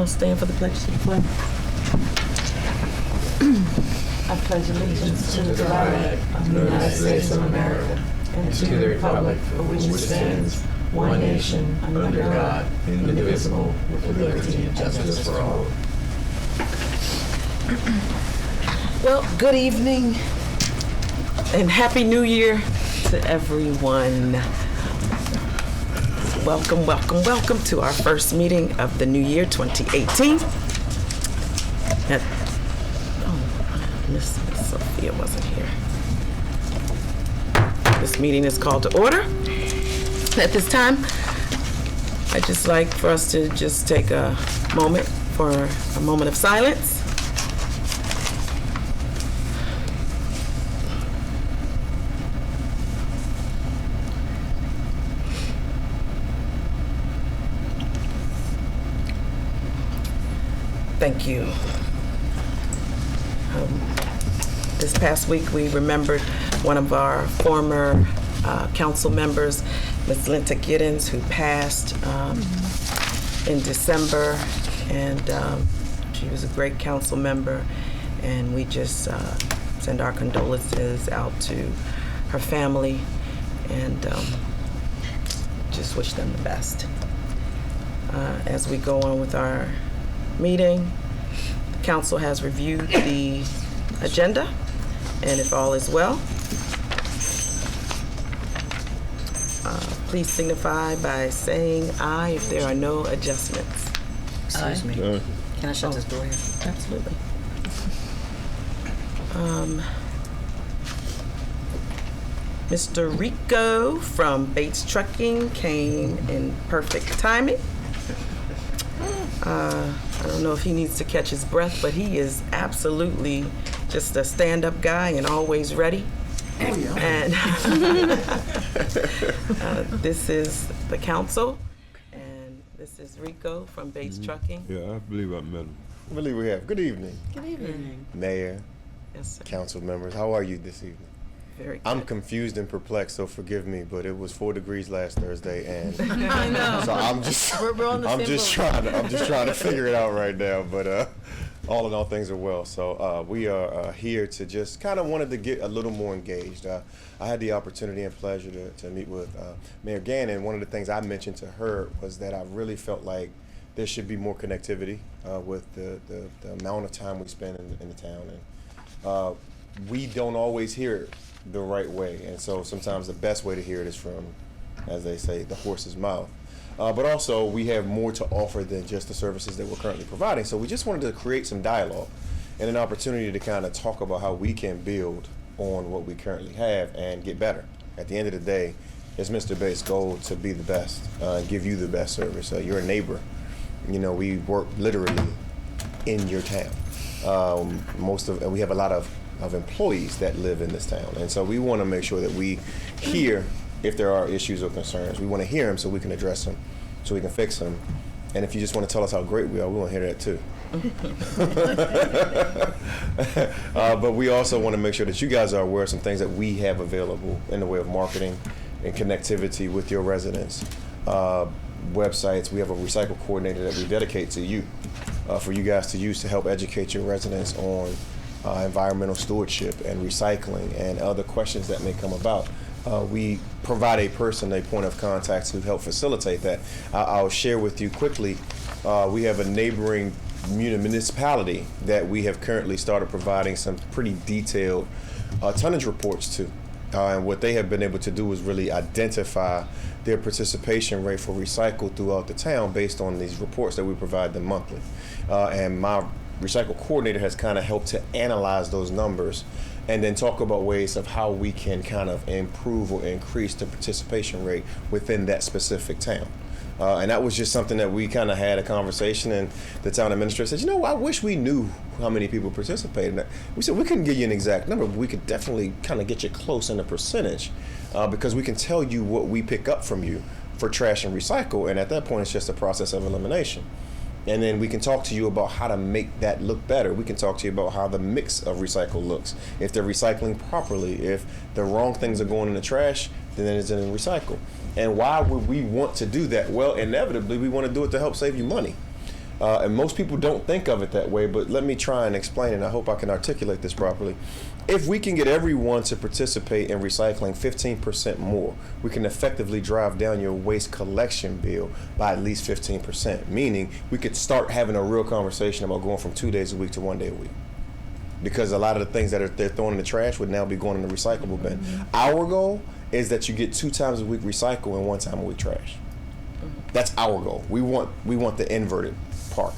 I'll stand for the pledge to the flag. I pledge allegiance to the flag of the United States of America and to the republic for which it stands, one nation, under God, indivisible, with liberty and justice for all. Well, good evening and Happy New Year to everyone. Welcome, welcome, welcome to our first meeting of the new year, 2018. Miss Sophia wasn't here. This meeting is called to order. At this time, I'd just like for us to just take a moment for a moment of silence. Thank you. This past week, we remembered one of our former council members, Ms. Linta Giddens, who passed in December, and she was a great council member, and we just send our condolences out to her family and just wish them the best. As we go on with our meeting, the council has reviewed the agenda, and if all is well, please signify by saying aye if there are no adjustments. Excuse me. Can I shut this door here? Absolutely. Mr. Rico from Bates Trucking came in perfect timing. I don't know if he needs to catch his breath, but he is absolutely just a stand-up guy and always ready. Oh, yeah. And this is the council, and this is Rico from Bates Trucking. Yeah, I believe I met him. I believe we have. Good evening, Good evening. Mayor, Yes, sir. council members. How are you this evening? Very good. I'm confused and perplexed, so forgive me, but it was 4 degrees last Thursday, and I know. so I'm just, We're on the I'm same just boat. trying to figure it out right now. But all in all, things are well. So we are here to just kind of wanted to get a little more engaged. I had the opportunity and pleasure to meet with Mayor Gannon. One of the things I mentioned to her was that I really felt like there should be more connectivity with the amount of time we spend in the town, and we don't always hear it the right way, and so sometimes the best way to hear it is from, as they say, the horse's mouth. But also, we have more to offer than just the services that we're currently providing. So we just wanted to create some dialogue and an opportunity to kind of talk about how we can build on what we currently have and get better. At the end of the day, it's Mr. Bates' goal to be the best, give you the best service. You're a neighbor. You know, we work literally in your town. We have a lot of employees that live in this town, and so we want to make sure that we hear if there are issues or concerns. We want to hear them so we can address them, so we can fix them. And if you just want to tell us how great we are, we want to hear that too. But we also want to make sure that you guys are aware of some things that we have available in the way of marketing and connectivity with your residents. Websites. We have a recycle coordinator that we dedicate to you, for you guys to use to help educate your residents on environmental stewardship and recycling and other questions that may come about. We provide a point of contact to help facilitate that. I'll share with you quickly, we have a neighboring municipality that we have currently started providing some pretty detailed tonnage reports to. And what they have been able to do is really identify their participation rate for recycle throughout the town based on these reports that we provide them monthly. And my recycle coordinator has kind of helped to analyze those numbers and then talk about ways of how we can kind of improve or increase the participation rate within that specific town. And that was just something that we kind of had a conversation, and the town administrator said, you know, I wish we knew how many people participated. We said we couldn't give you an exact number, but we could definitely kind of get you close in the percentage, because we can tell you what we pick up from you for trash and recycle, and at that point it's just a process of elimination. And then we can talk to you about how to make that look better. We can talk to you about how the mix of recycle looks. If they're recycling properly, if the wrong things are going in the trash, then it's in the recycle. And why would we want to do that? Well, inevitably, we want to do it to help save you money. And most people don't think of it that way, but let me try and explain it. I hope I can articulate this properly. If we can get everyone to participate in recycling 15% more, we can effectively drive down your waste collection bill by at least 15%, meaning we could start having a real conversation about going from 2 days a week to 1 day a week. Because a lot of the things that they're throwing in the trash would now be going in the recyclable bin. Our goal is that you get 2 times a week recycle and 1 time a week trash. That's our goal. We want the inverted part.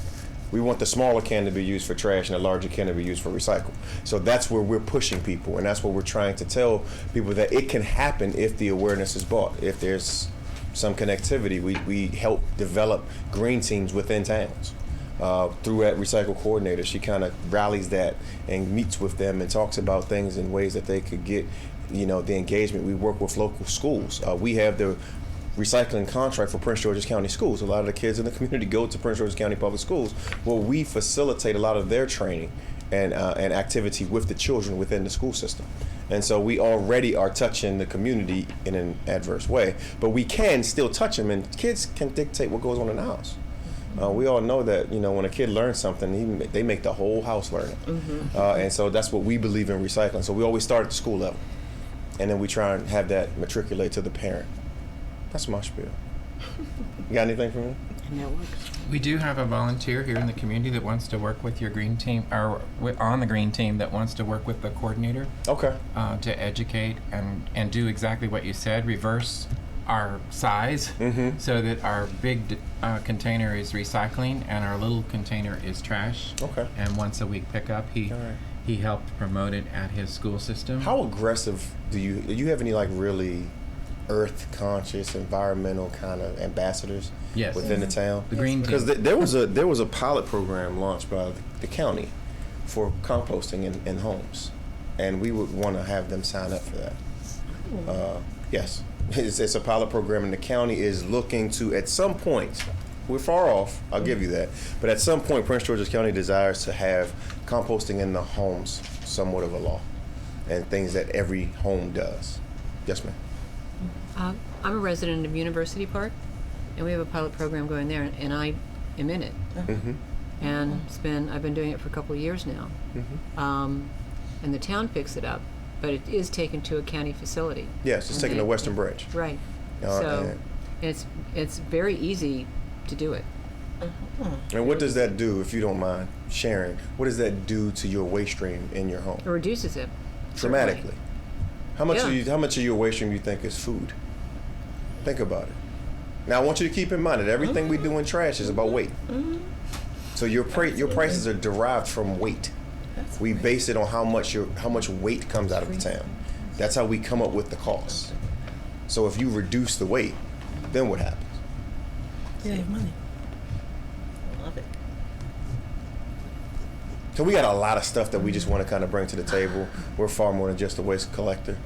We want the smaller can to be used for trash and the larger can to be used for recycle. So that's where we're pushing people, and that's what we're trying to tell people, that it can happen if the awareness is brought. If there's some connectivity, we help develop green teams within towns. Through that recycle coordinator, she kind of rallies that and meets with them and talks about things in ways that they could get, the engagement. We work with local schools. We have the recycling contract for Prince George's County Schools. A lot of the kids in the community go to Prince George's County Public Schools, where we facilitate a lot of their training and activity with the children within the school system. And so we already are touching the community in an adverse way, but we can still touch them, and kids can dictate what goes on in the house. We all know that, when a kid learns something, they make the whole house learn it. And so that's what we believe in recycling. So we always start at the school level, and then we try and have that matriculate to the parent. That's my spiel. You got anything for me? And that works. We do have a volunteer here in the community that wants to work with your green team, or on the green team, that wants to work with the coordinator. Okay. To educate and do exactly what you said, reverse our size, so that our big container is recycling and our little container is trash. Okay. And once a week pickup. He helped promote it at his school system. How aggressive do you have any really earth conscious, environmental kind of ambassadors within the town? The green team. Because there was a pilot program launched by the county for composting in homes, and we would want to have them sign up for that. Yes, it's a pilot program, and the county is looking to, at some point, we're far off, I'll give you that, but at some point Prince George's County desires to have composting in the homes somewhat of a law, and things that every home does. Yes, ma'am. I'm a resident of University Park, and we have a pilot program going there, and I am in it. And I've been doing it for a couple of years now. And the town picks it up, but it is taken to a county facility. Yes, it's taken to Western Branch. Right. So it's very easy to do it. And what does that do, if you don't mind sharing? What does that do to your waste stream in your home? It reduces it Dramatically. How much of your waste stream you think is food? Think about it. Now I want you to keep in mind that everything we do in trash is about weight. So your prices are derived from weight. We base it on how much weight comes out of the town. That's how we come up with the cost. So if you reduce the weight, then what happens? Save money. Love it. So we got a lot of stuff that we just want to kind of bring to the table. We're far more than just a waste collector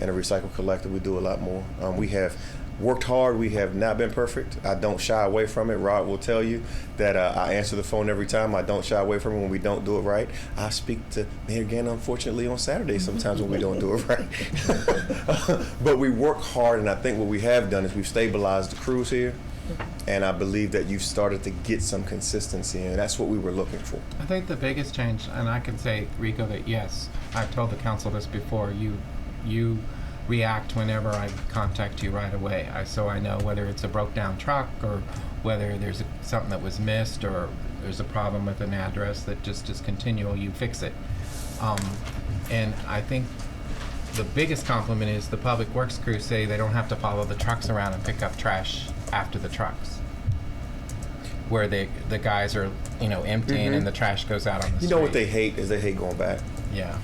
and a recycle collector. We do a lot more. We have worked hard. We have not been perfect. I don't shy away from it. Rod will tell you that I answer the phone every time. I don't shy away from it when we don't do it right. I speak to Mayor Gann, unfortunately, on Saturdays sometimes when we don't do it right. But we work hard, and I think what we have done is we've stabilized the crews here. And I believe that you've started to get some consistency, and that's what we were looking for. I think the biggest change, and I can say, Rico, that yes, I've told the council this before, you react whenever I contact you right away. So I know whether it's a broke down truck or whether there's something that was missed or there's a problem with an address that just is continual, you fix it. And I think the biggest compliment is the public works crew say they don't have to follow the trucks around and pick up trash after the trucks, where the guys are emptying and the trash goes out on the street. You know what they hate is they hate going back. Yeah.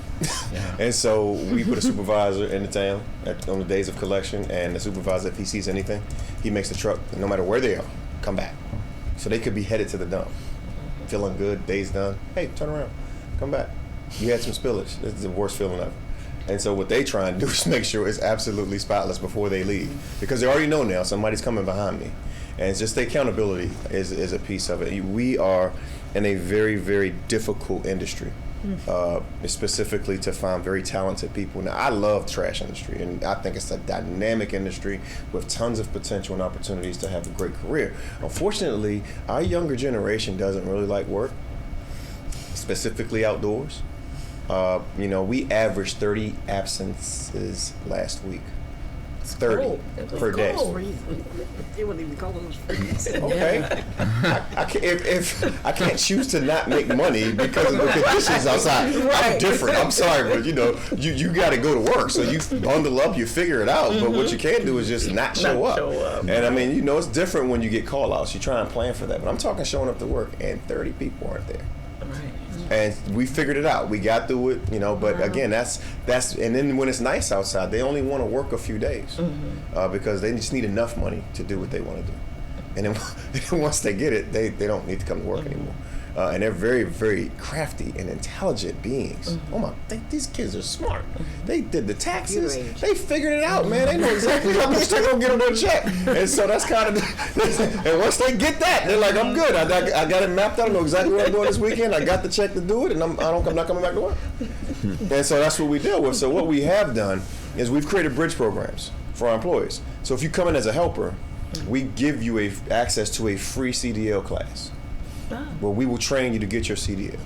And so we put a supervisor in the town on the days of collection, and the supervisor, if he sees anything, he makes the truck, no matter where they are, come back. So they could be headed to the dump, feeling good, day's done. Hey, turn around, come back. You had some spillage. This is the worst feeling ever. And so what they try and do is make sure it's absolutely spotless before they leave, because they already know now somebody's coming behind me. And it's just the accountability is a piece of it. We are in a very, very difficult industry. specifically to find very talented people. Now, I love the trash industry, and I think it's a dynamic industry with tons of potential and opportunities to have a great career. Unfortunately, our younger generation doesn't really like work, specifically outdoors. We averaged 30 absences last week. 30 per day. They wouldn't even call those freaks. Okay. I can't choose to not make money because of the conditions outside. I'm different. I'm sorry, but you got to go to work. So you bundle up, you figure it out. But what you can't do is just not show up. And I mean, it's different when you get call outs. You try and plan for that. But I'm talking showing up to work and 30 people aren't there. Right. And we figured it out. We got through it, But again, that's. And then when it's nice outside, they only want to work a few days because they just need enough money to do what they want to do. And then once they get it, they don't need to come to work anymore. And they're very, very crafty and intelligent beings. Oh my! These kids are smart. They did the taxes. They figured it out, man. They know exactly how much they're gonna get on their check. And so that's kind of. And once they get that, they're like, "I'm good. I got it mapped out. I know exactly what I'm doing this weekend. I got the check to do it, and I'm not coming back to work." And so that's what we deal with. So what we have done is we've created bridge programs for our employees. So if you come in as a helper, we give you access to a free CDL class. Well, we will train you to get your CDL,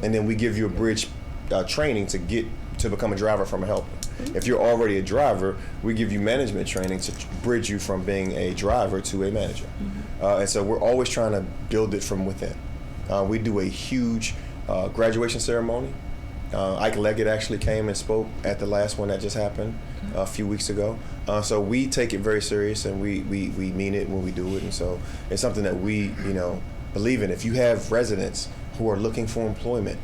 and then we give you a bridge training to become a driver from a helper. If you're already a driver, we give you management training to bridge you from being a driver to a manager. And so we're always trying to build it from within. We do a huge graduation ceremony. Ike Leggett actually came and spoke at the last one that just happened a few weeks ago. So we take it very serious, and we mean it when we do it. And so it's something that we, believe in. If you have residents who are looking for employment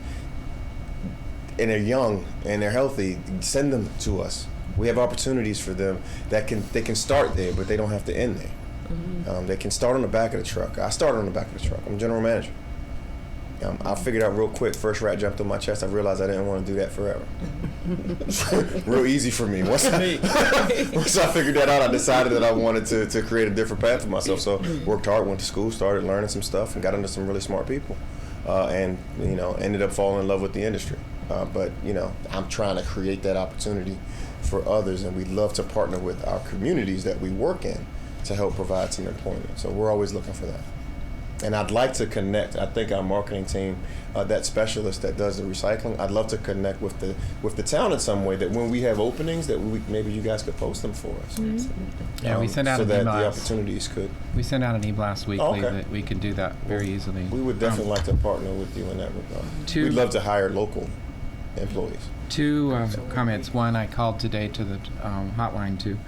and they're young and they're healthy, send them to us. We have opportunities for them they can start there, but they don't have to end there. They can start on the back of the truck. I started on the back of the truck. I'm general manager. I figured out real quick, first rat jumped on my chest, I realized I didn't want to do that forever. Real easy for me. Once I figured that out, I decided that I wanted to create a different path for myself. So worked hard, went to school, started learning some stuff, and got under some really smart people. And ended up falling in love with the industry. But I'm trying to create that opportunity for others, and we love to partner with our communities that we work in to help provide some employment. So we're always looking for that. And I'd like to connect. I think our marketing team, that specialist that does the recycling, I'd love to connect with the town in some way. That when we have openings, that maybe you guys could post them for us. Yeah, we send out so an that e-blast. the opportunities could. We send out an e-blast weekly okay. that we can do that very easily. We would definitely like to partner with you in that regard. We'd love to hire local employees. Two comments. One, I called today to the hotline to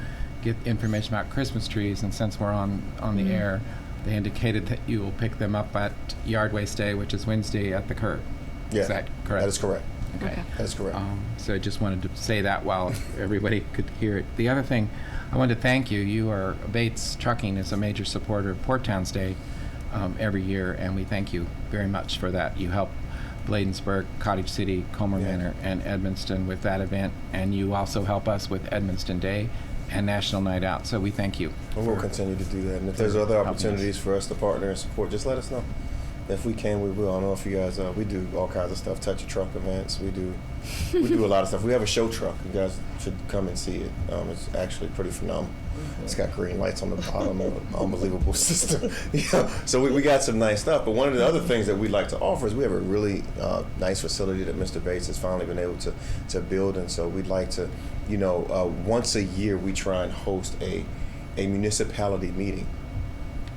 get information about Christmas trees, and since we're on the air, they indicated that you will pick them up at Yard Waste Day, which is Wednesday at the curb. Yeah, is that correct? That is correct. Okay. That is correct. So I just wanted to say that while everybody could hear it. The other thing, I wanted to thank you. Bates Trucking is a major supporter of Port Towns Day every year, and we thank you very much for that. You help Bladensburg, Cottage City, Comer Manor, and Edmonston with that event, and you also help us with Edmonston Day and National Night Out. So we thank you. And we'll continue to do that. And if there's other opportunities for us to partner and support, just let us know. If we can, we will. I don't know if you guys, we do all kinds of stuff, touch a truck events. We do a lot of stuff. We have a show truck. You guys should come and see it. It's actually pretty phenomenal. It's got green lights on the bottom, an unbelievable system. So we got some nice stuff. But one of the other things that we like to offer is we have a really nice facility that Mr. Bates has finally been able to build. And so we'd like to, once a year we try and host a municipality meeting.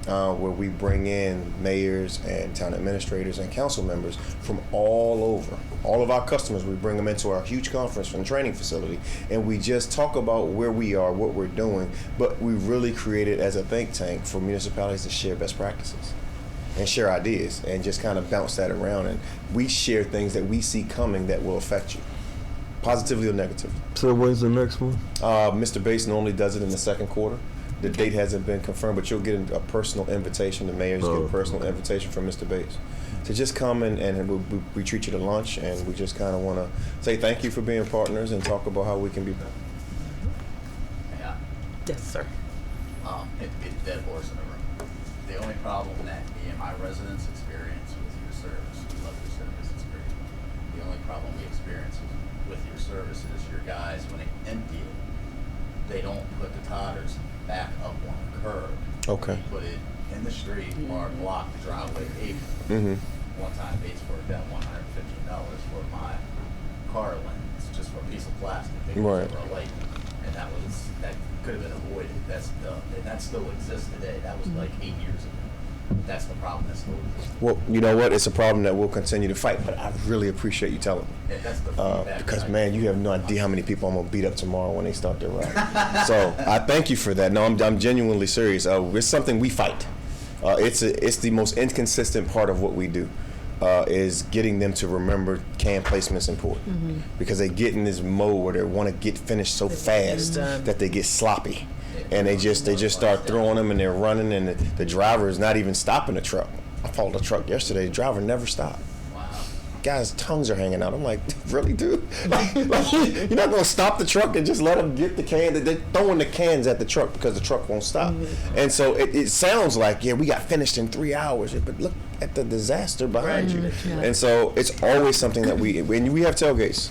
Where we bring in mayors and town administrators and council members from all over. All of our customers, we bring them into our huge conference and training facility, and we just talk about where we are, what we're doing, but we really create it as a think tank for municipalities to share best practices and share ideas and just kind of bounce that around, and we share things that we see coming that will affect you, positively or negatively. So when's the next one? Mr. Bates normally does it in the second quarter. The date hasn't been confirmed, but you'll get a personal invitation. The mayors get a personal invitation from Mr. Bates to just come and we treat you to lunch, and we just kind of want to say thank you for being partners and talk about how we can be better. Yeah, Yes, sir. it's a dead horse in the room. The only problem that me and my residents experience with your service, we love your service, it's great. The only problem experience with your services, your guys, when they empty it, they don't put the totters back up on the curb. Okay. They put it in the street or block the driveway apron. Mm-hmm. One time Bates worked out $115 for my car lens, just for a piece of plastic. They used Right. it for a light. And that could have been avoided. And that still exists today. That was like 8 years ago. That's the problem that still exists. Well, you know what? It's a problem that we'll continue to fight, but I really appreciate you telling me. And that's the feedback. Because, man, you have no idea how many people I'm going to beat up tomorrow when they start their ride. So I thank you for that. No, I'm genuinely serious. It's something we fight. It's the most inconsistent part of what we do. Is getting them to remember can placement's important, because they get in this mode where they want to get finished so fast that they get sloppy, and they just start throwing them and they're running, and the driver is not even stopping the truck. I followed a truck yesterday. The driver never stopped. Wow. Guys' tongues are hanging out. I'm like, really, dude? Like, you're not gonna stop the truck and just let them get the can? They're throwing the cans at the truck because the truck won't stop. And so it sounds like, yeah, we got finished in 3 hours, but look at the disaster behind you. And so it's always something that we have tailgates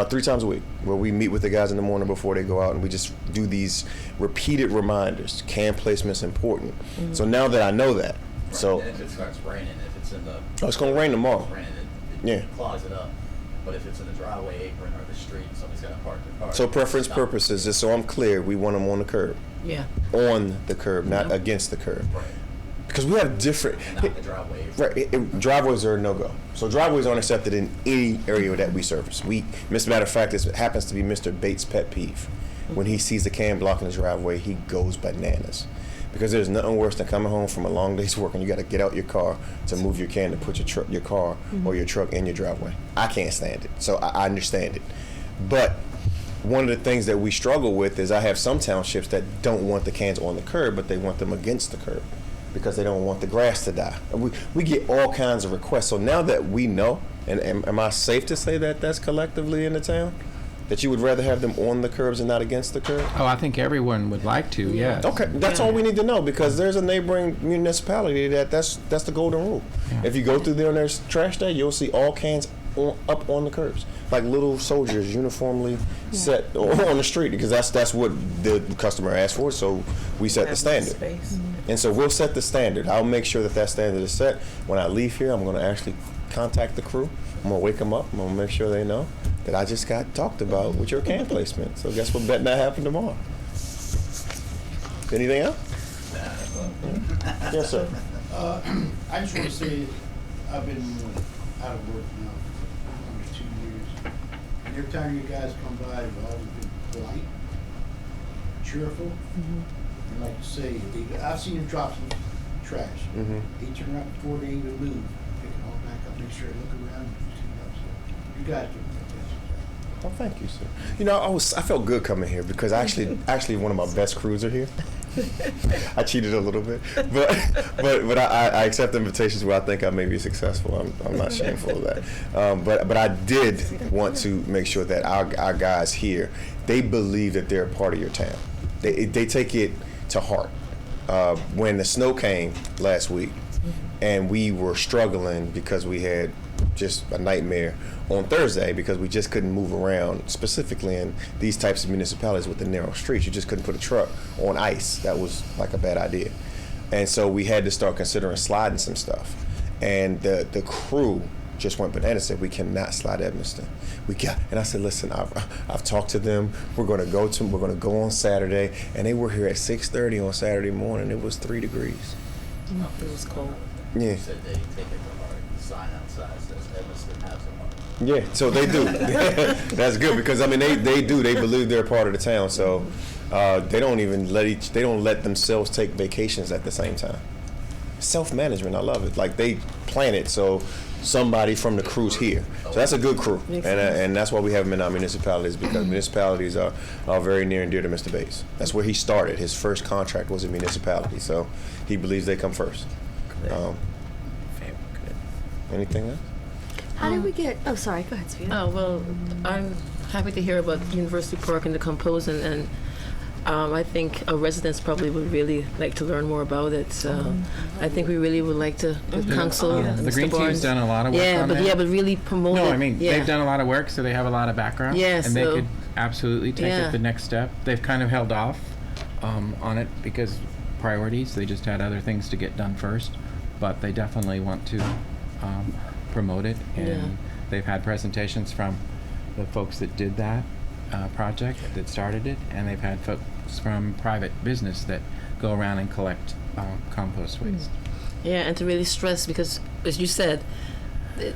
3 times a week where we meet with the guys in the morning before they go out, and we just do these repeated reminders. Can placement's important. So now that I know that, Right. so And if it starts raining, if it's in the it's gonna rain tomorrow. it clogs it up. But if it's in the driveway apron or the street, somebody's got to park their car. So preference Stop. purposes, just so I'm clear, we want them on the curb. Yeah. On the curb, not against the curb. Right. Because we have different. And not the driveway apron. Right, driveways are a no-go. So driveways aren't accepted in any area that we service. Matter of fact, this happens to be Mr. Bates' pet peeve. When he sees the can blocking his driveway, he goes bananas. Because there's nothing worse than coming home from a long day's work and you got to get out your car to move your can to put your car or your truck in your driveway. I can't stand it, so I understand it. But one of the things that we struggle with is I have some townships that don't want the cans on the curb, but they want them against the curb because they don't want the grass to die. We get all kinds of requests. So now that we know, and am I safe to say that that's collectively in the town? That you would rather have them on the curbs and not against the curb? Oh, I think everyone would like to, yes. Okay, that's all we need to know, because there's a neighboring municipality that's the golden rule. Yeah. If you go through there on their trash day, you'll see all cans up on the curbs, like little soldiers uniformly set on the street, because that's what the customer asked for. So we set the standard, Space. and so we'll set the standard. I'll make sure that standard is set. When I leave here, I'm going to actually contact the crew. I'm going to wake them up. I'm going to make sure they know that I just got talked about with your can placement. So guess what bet that happen tomorrow? Anything else? Yes, sir. I just want to say I've been out of work now for almost 2 years. And every time you guys come by, you've always been polite, cheerful. And like you say, I've seen him drop some trash. He turned around before they even move, pick it all back up, make sure they look around and clean up. So you guys do fantastic. Well, thank you, sir. You know, I felt good coming here because actually one of my best crews are here. I cheated a little bit, but I accept invitations where I think I may be successful. I'm not shameful of that. But I did want to make sure that our guys here, they believe that they're a part of your town. They take it to heart. When the snow came last week, and we were struggling because we had just a nightmare on Thursday because we just couldn't move around, specifically in these types of municipalities with the narrow streets. You just couldn't put a truck on ice. That was like a bad idea. And so we had to start considering sliding some stuff. And the crew just went bananas, said we cannot slide Edmiston. And I said, listen, I've talked to them. We're going to go on Saturday. And they were here at 6:30 on Saturday morning. It was 3 degrees. It was cold. Yeah. You said they take it to heart. The sign outside says Edmiston has a heart. Yeah, so they do. That's good, because I mean they do. They believe they're a part of the town, so they don't even let themselves take vacations at the same time. Self-management, I love it. Like they plan it so somebody from the crew's here. So that's a good crew, and that's why we have them in our municipalities, because municipalities are very near and dear to Mr. Bates. That's where he started. His first contract was a municipality, so he believes they come first. Anything else? How did we get? Oh, sorry. Go ahead, Sophia. Oh, well, I'm happy to hear about University Park and the composing, and I think our residents probably would really like to learn more about it. So I think we really would like to, the council, The Mr. Green Barnes. Team's done a lot of work on that. But really promote it. No, I mean, yeah. they've done a lot of work, so they have a lot of background. Yeah, and they so- could absolutely take Yeah. it the next step. They've kind of held off on it because priorities. They just had other things to get done first. But they definitely want to promote it. And Yeah. they've had presentations from the folks that did that project, that started it. And they've had folks from private business that go around and collect compost waste. Yeah, and to really stress, because as you said,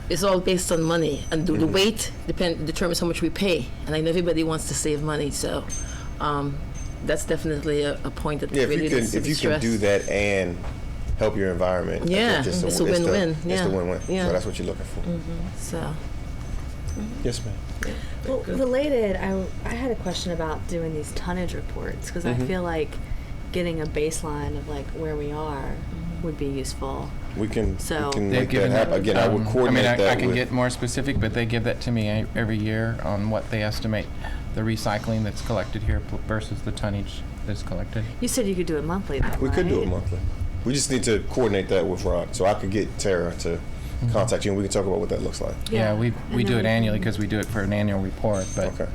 it's all based on money, and the weight determines how much we pay. And I know everybody wants to save money, so that's definitely a point that Yeah, really needs to if be you can stressed. do that and help your environment, I think Yeah, it's it's a win-win. It's Yeah. the win-win. Yeah. So that's what you're looking for. So Yes, ma'am. Well, related, I had a question about doing these tonnage reports because I feel like getting a baseline of like where we are would be useful. We can So- make They've that given happen. Again, I would coordinate I that can with. get more specific, but they give that to me every year on what they estimate the recycling that's collected here versus the tonnage that's collected. You said you could do it monthly, though, We could do it right? monthly. We just need to coordinate that with Rod. So I could get Tara to contact you and we can talk about what that looks like. Yeah, we and do then it annually because we do it for an annual report, but Okay.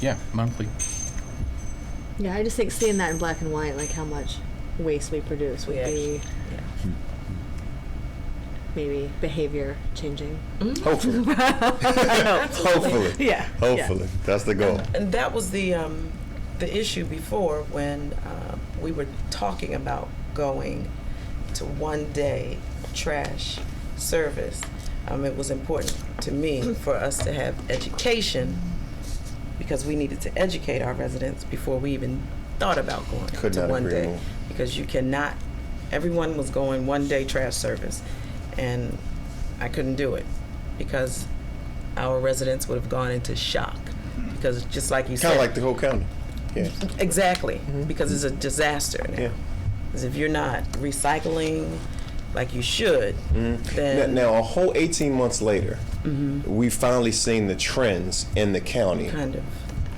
yeah, monthly. Yeah, I just think seeing that in black and white, like how much waste we produce, would be maybe behavior changing. Hopefully. Hopefully. Yeah. Hopefully. That's the goal. And that was the issue before when we were talking about going to 1 day trash service. It was important to me for us to have education because we needed to educate our residents before we even thought about going Could to not 1 agree day. more. Because you cannot, everyone was going 1 day trash service and I couldn't do it because our residents would have gone into shock because just like you said. Kind of like the whole county. Yeah. Exactly, because it's a disaster now. Yeah. Because if you're not recycling like you should, then Now, a whole 18 months later, we've finally seen the trends in the county kind of,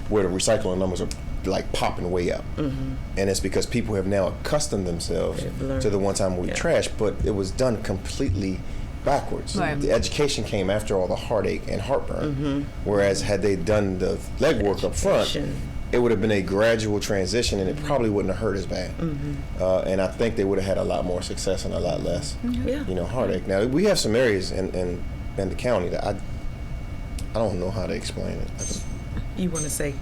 where the recycling numbers are like popping way up. And it's because people have now accustomed themselves They've learned. to the one time we Yeah. trash, but it was done completely backwards. Right. The education came after all the heartache and heartburn. Whereas had they done the legwork up front, Education. it would have been a gradual transition and it probably wouldn't have hurt as bad. And I think they would have had a lot more success and a lot less, yeah. heartache. Now, we have some areas in the county that I don't know how to explain it. You want to say,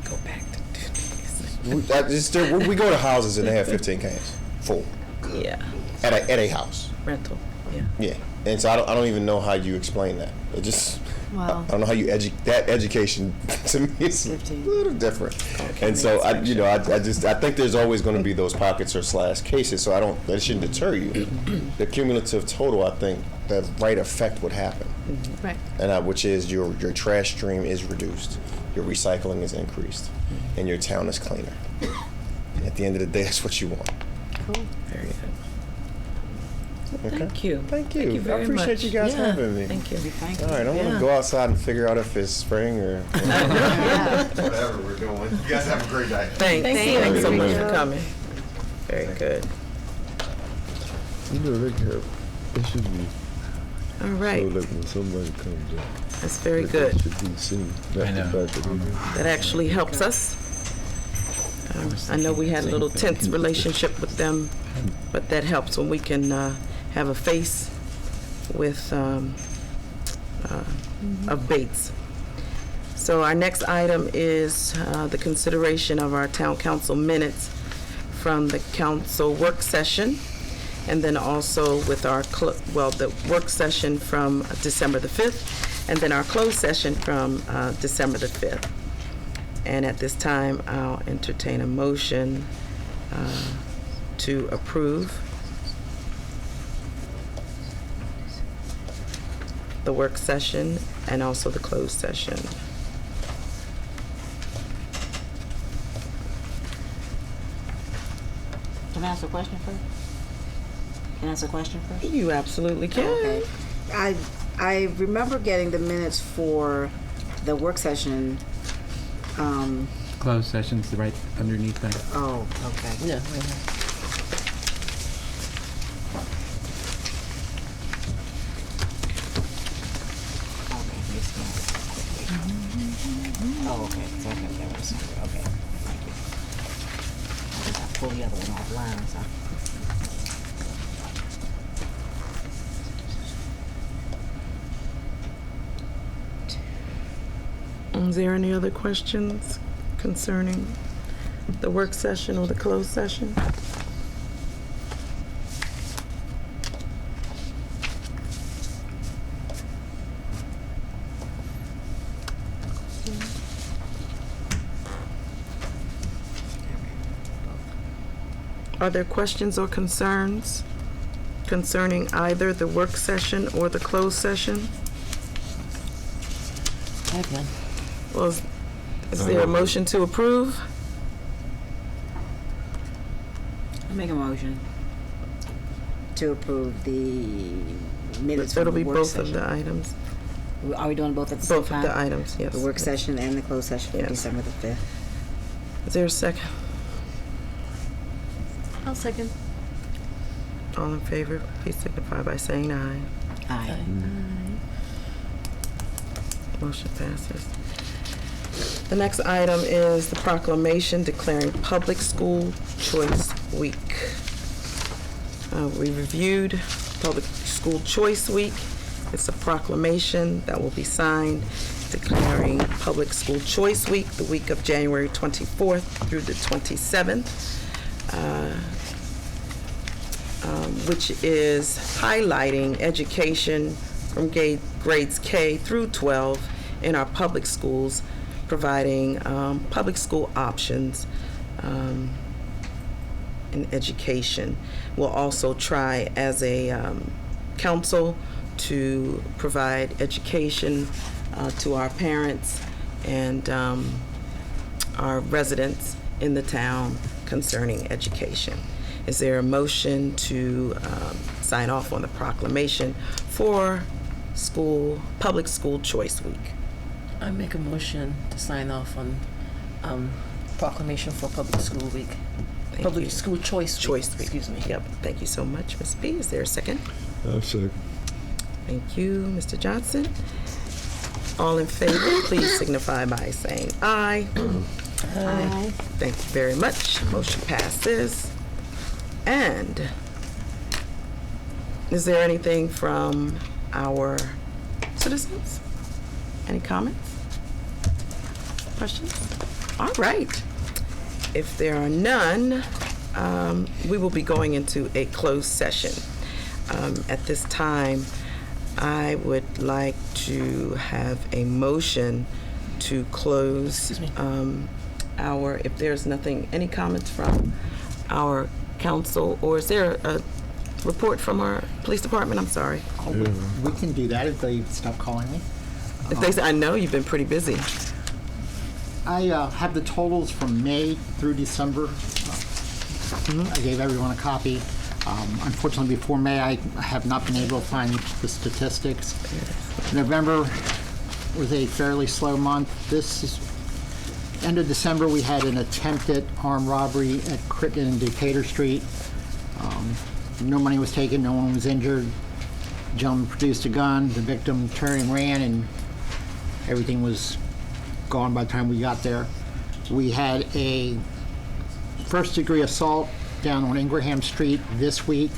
go back to We go to houses and they have 15 cans full yeah, at a house. rental, yeah. Yeah, and so I don't even know how you explain that. It just Wow. I don't know how you that education to me is a 15. little different. And so I think there's always going to be those pockets or / cases. So that shouldn't deter you. The cumulative total, I think, the right effect would happen, Right. and which is your trash stream is reduced, your recycling is increased, and your town is cleaner. And at the end of the day, that's what you want. Cool. Very good. Okay. Thank you. Thank you. Thank you very I appreciate much. you guys Yeah, having me. Thank you. All right, I'm gonna go outside and figure out if it's spring or whatever we're doing. You guys have a great day. Thanks so much for coming. Very good. You know, they should be All so right, like when somebody comes up. that's very that good. Should be seen. Not I know. the fact that we That actually helps us. I know we had a little tense relationship with them, but that helps when we can have a face with of Bates. So our next item is the consideration of our town council minutes from the council work session, and then also with our the work session from December the 5th, and then our closed session from December the 5th. And at this time, I'll entertain a motion to approve the work session and also the closed session. Can I ask a question first? Can I ask a question first? You absolutely can. Okay. I remember getting the minutes for the work session Closed session's right underneath that. Oh, okay. Yeah, right here. Okay, let me scan this quickly. Oh, okay, so okay, that was, okay, thank you. I just pull the other one offline, so. Is there any other questions concerning the work session or the closed session? Are there questions or concerns concerning either the work session or the closed session? I have none. Well, is there a motion to approve? I'll make a motion to approve the minutes from It'll the be work both session. of the items. Are we doing both at the same Both time? of the items, yes. The work session and the closed session for Yes. December the 5th. Is there a second? I'll second. All in favor, please signify by saying aye. Aye. Motion passes. The next item is the proclamation declaring Public School Choice Week. We reviewed Public School Choice Week. It's a proclamation that will be signed declaring Public School Choice Week, the week of January 24th through the 27th, which is highlighting education from grades K through 12 in our public schools, providing public school options in education. We'll also try as a council to provide education to our parents and our residents in the town concerning education. Is there a motion to sign off on the proclamation for Public School Choice Week? I make a motion to sign off on proclamation for Public School Week. Thank Public you. School Choice Week. Choice Week. Excuse me. Yep. Thank you so much, Ms. B. Is there a second? I'll second. Thank you, Mr. Johnson. All in favor, please signify by saying aye. Aye. Thank you very much. Motion passes. And is there anything from our citizens? Any comments? Questions? All right. If there are none, we will be going into a closed session. At this time, I would like to have a motion to close Excuse me. if there's nothing, any comments from our council, or is there a report from our police department? I'm sorry. We can do that if they stop calling me. If they say, I know you've been pretty busy. I have the totals from May through December. I gave everyone a copy. Unfortunately, before May, I have not been able to find the statistics. November was a fairly slow month. End of December, we had an attempted armed robbery at Crittenden and Decatur Street. No money was taken, no one was injured. The gentleman produced a gun, the victim turned and ran, and everything was gone by the time we got there. We had a first-degree assault down on Ingraham Street this week.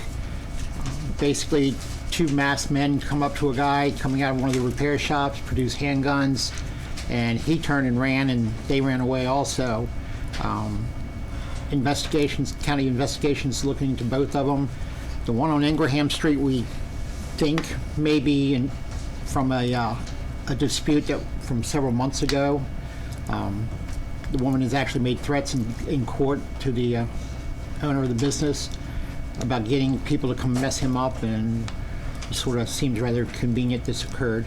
Basically, two masked men come up to a guy coming out of one of the repair shops, produce handguns, and he turned and ran, and they ran away also. County investigations looking into both of them. The one on Ingraham Street, we think maybe from a dispute from several months ago. The woman has actually made threats in court to the owner of the business about getting people to come mess him up, and it sort of seems rather convenient this occurred.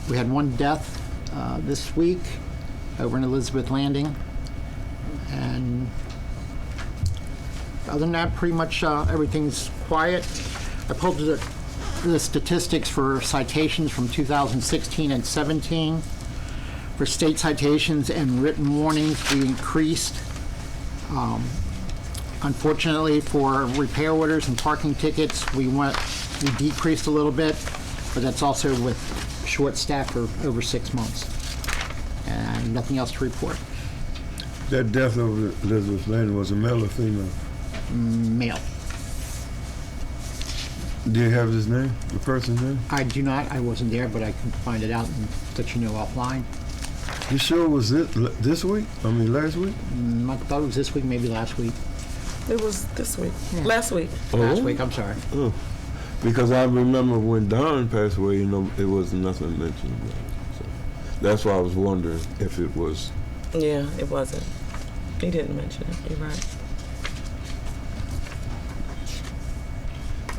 We had one death this week over in Elizabeth Landing, and other than that, pretty much everything's quiet. I pulled the statistics for citations from 2016 and 17. For state citations and written warnings, we increased. Unfortunately, for repair orders and parking tickets, we decreased a little bit, but that's also with short staff for over 6 months. And nothing else to report. That death of Elizabeth Lane was a male or female? Male. Do you have his name, the person's name? I do not. I wasn't there, but I can find it out and let you know offline. You sure it was this week? I mean, last week? I thought it was this week, maybe last week. It was this week, last week. Last week, I'm sorry. Oh. Because I remember when Don passed away, you know, it was nothing mentioned about it. So that's why I was wondering if it was. Yeah, it wasn't. He didn't mention it. You're right.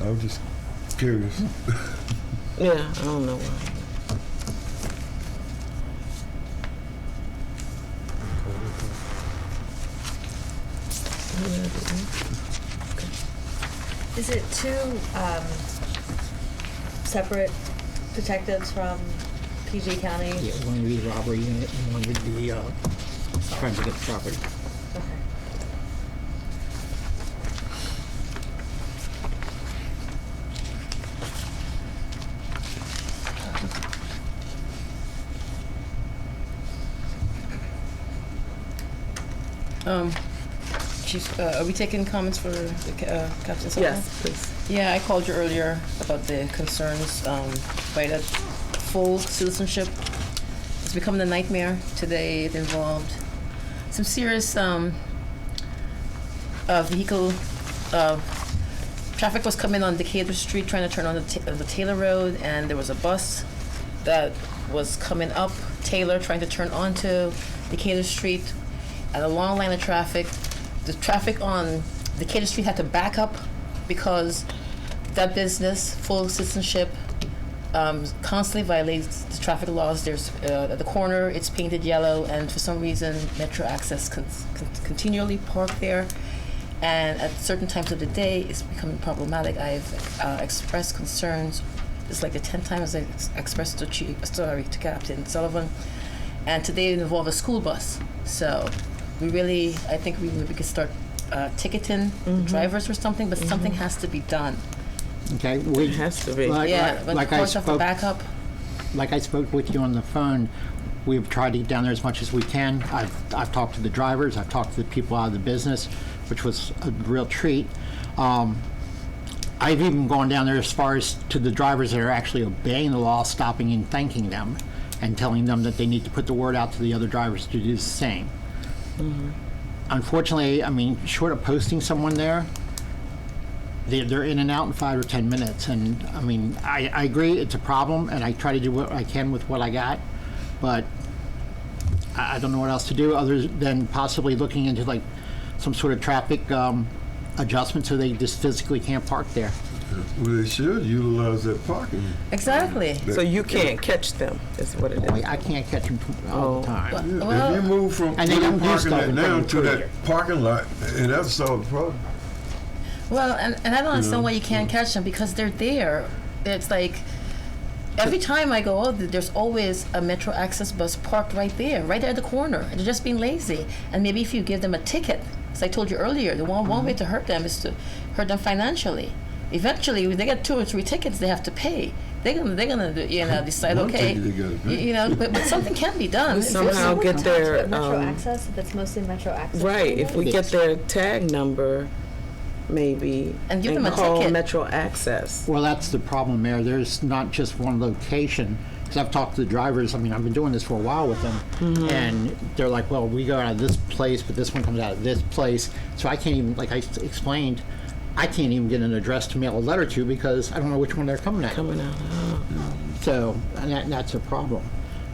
I was just curious. Yeah, I don't know why. Is it two separate detectives from PG County? Yeah, one would be the robbery unit and one would be trying to get the property. Okay. Chief, are we taking comments for Captain Sullivan? Yes, please. Yeah, I called you earlier about the concerns by that full citizenship. It's becoming a nightmare today. It involved some serious vehicle traffic was coming on Decatur Street trying to turn on the Taylor Road, and there was a bus that was coming up Taylor trying to turn onto Decatur Street at a long line of traffic. The traffic on Decatur Street had to back up because that business, full citizenship, constantly violates the traffic laws. There's at the corner, it's painted yellow, and for some reason, Metro Access continually park there. And at certain times of the day, it's becoming problematic. I've expressed concerns. It's like the 10 times I expressed to Captain Sullivan. And today it involved a school bus. So I think we could start ticketing the drivers or something, but something has to be done. Okay, It has to be. But like the courts have to back up. Like I spoke with you on the phone, we've tried to get down there as much as we can. I've talked to the drivers, I've talked to the people out of the business, which was a real treat. I've even gone down there as far as to the drivers that are actually obeying the law, stopping and thanking them and telling them that they need to put the word out to the other drivers to do the same. Mm-hmm. Unfortunately, I mean, short of posting someone there, they're in and out in 5 or 10 minutes. And I mean, I agree it's a problem, and I try to do what I can with what I got, but I don't know what else to do other than possibly looking into like some sort of traffic adjustment so they just physically can't park there. Well, they should utilize that parking. Exactly. So you can't catch them, is what it is. I can't catch them all the time. Yeah, Well- if you move from And they where don't you're do parking stuff that in now front of to the that trailer. parking lot, and that's solve the problem. Well, and I don't understand why you can't catch them because they're there. It's like every time I go, there's always a Metro Access bus parked right there at the corner. They're just being lazy. And maybe if you give them a ticket, as I told you earlier, the one way to hurt them is to hurt them financially. Eventually, when they get 2 or 3 tickets, they have to pay. They're gonna decide, One okay, ticket they gotta pay. but something can be done. We somehow get their Metro Access, that's mostly Metro Access. right. If we get their tag number, maybe And give them a call ticket. Metro Access. Well, that's the problem, Mayor. There's not just one location. Because I've talked to the drivers. I mean, I've been doing this for a while with them. And they're like, well, we go out of this place, but this one comes out of this place. So I can't even, like I explained, I can't even get an address to mail a letter to because I don't know which one they're coming at. Coming out. So, and that's a problem.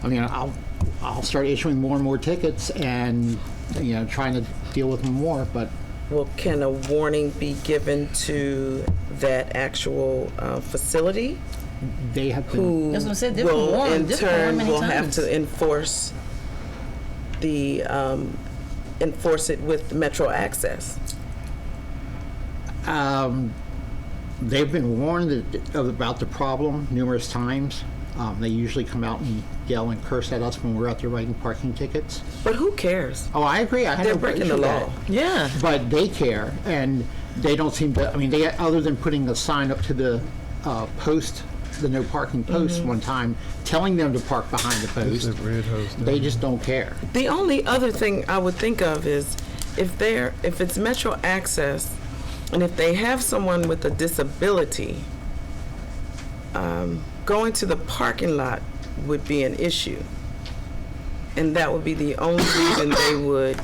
I mean, I'll start issuing more and more tickets and, trying to deal with them more, but Well, can a warning be given to that actual facility they have been. who That's what I said, they've been will warned. in They've been warned turn many will have times. to enforce it with Metro Access? They've been warned about the problem numerous times, They usually come out and yell and curse at us when we're out there writing parking tickets. But who cares? Oh, I agree. I have They're no breaking issue the with law. that. Yeah. But they care, and they don't seem to. I mean, they other than putting a sign up to the post, the no parking post one time, telling them to park behind the post. They just don't care. The only other thing I would think of is if it's Metro Access, and if they have someone with a disability, going to the parking lot would be an issue. And that would be the only reason they would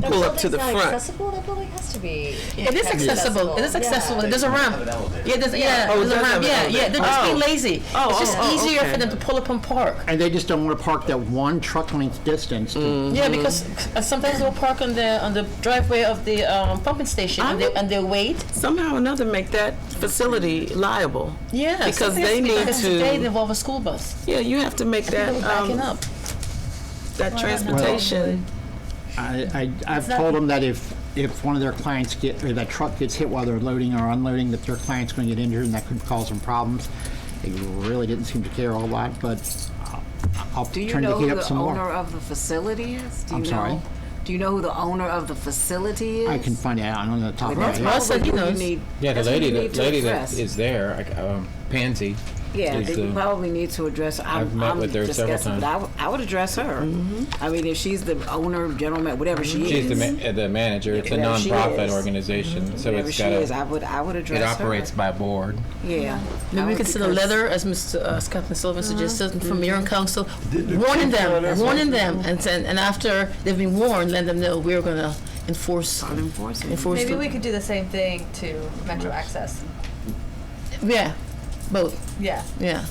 pull up to the front. Accessible? That building has to be. It is accessible. It is accessible. There's a ramp. Have an elevator. Yeah, there's, yeah, Oh, it there's a does ramp. have an Yeah, elevator. yeah. They're just being Oh. lazy. It's just easier okay. for them to pull up and park. And they just don't want to park that one truck length distance. Yeah, because sometimes they'll park on the driveway of the pumping station and they wait. Somehow or another make that facility liable. Yeah, Because sometimes they need because today to, they involve a school bus. yeah, you have to make that, People are backing up. that transportation. I've told them that if one of their clients or that truck gets hit while they're loading or unloading, that their client's going to get injured and that could cause them problems. They really didn't seem to care a whole lot, but I'll Do you turn the know heat who up the some owner more. of the facility is? Do you I'm sorry? know? Do you know who the owner of the facility is? I can find out on the top of my That's head. Well, so he probably who you knows. need. Yeah, the that's who you lady, need to that address. is there, Pansy. Yeah, is they the- probably need to address. I've met with her several discussing, but I would address her. I mean, if she's the owner, general man, whatever she She's is, the manager. It's a Whatever she nonprofit is. organization, so whatever it's she got is, a, I would address it her. operates by board. Yeah. Maybe we could send a letter, as Mr. Captain Sullivan suggested, from Mayor and Council, warning them, and after they've been warned, let them know we're going to enforce. Maybe we could do the same thing to Metro Access. Yeah, both. Yeah. Yeah.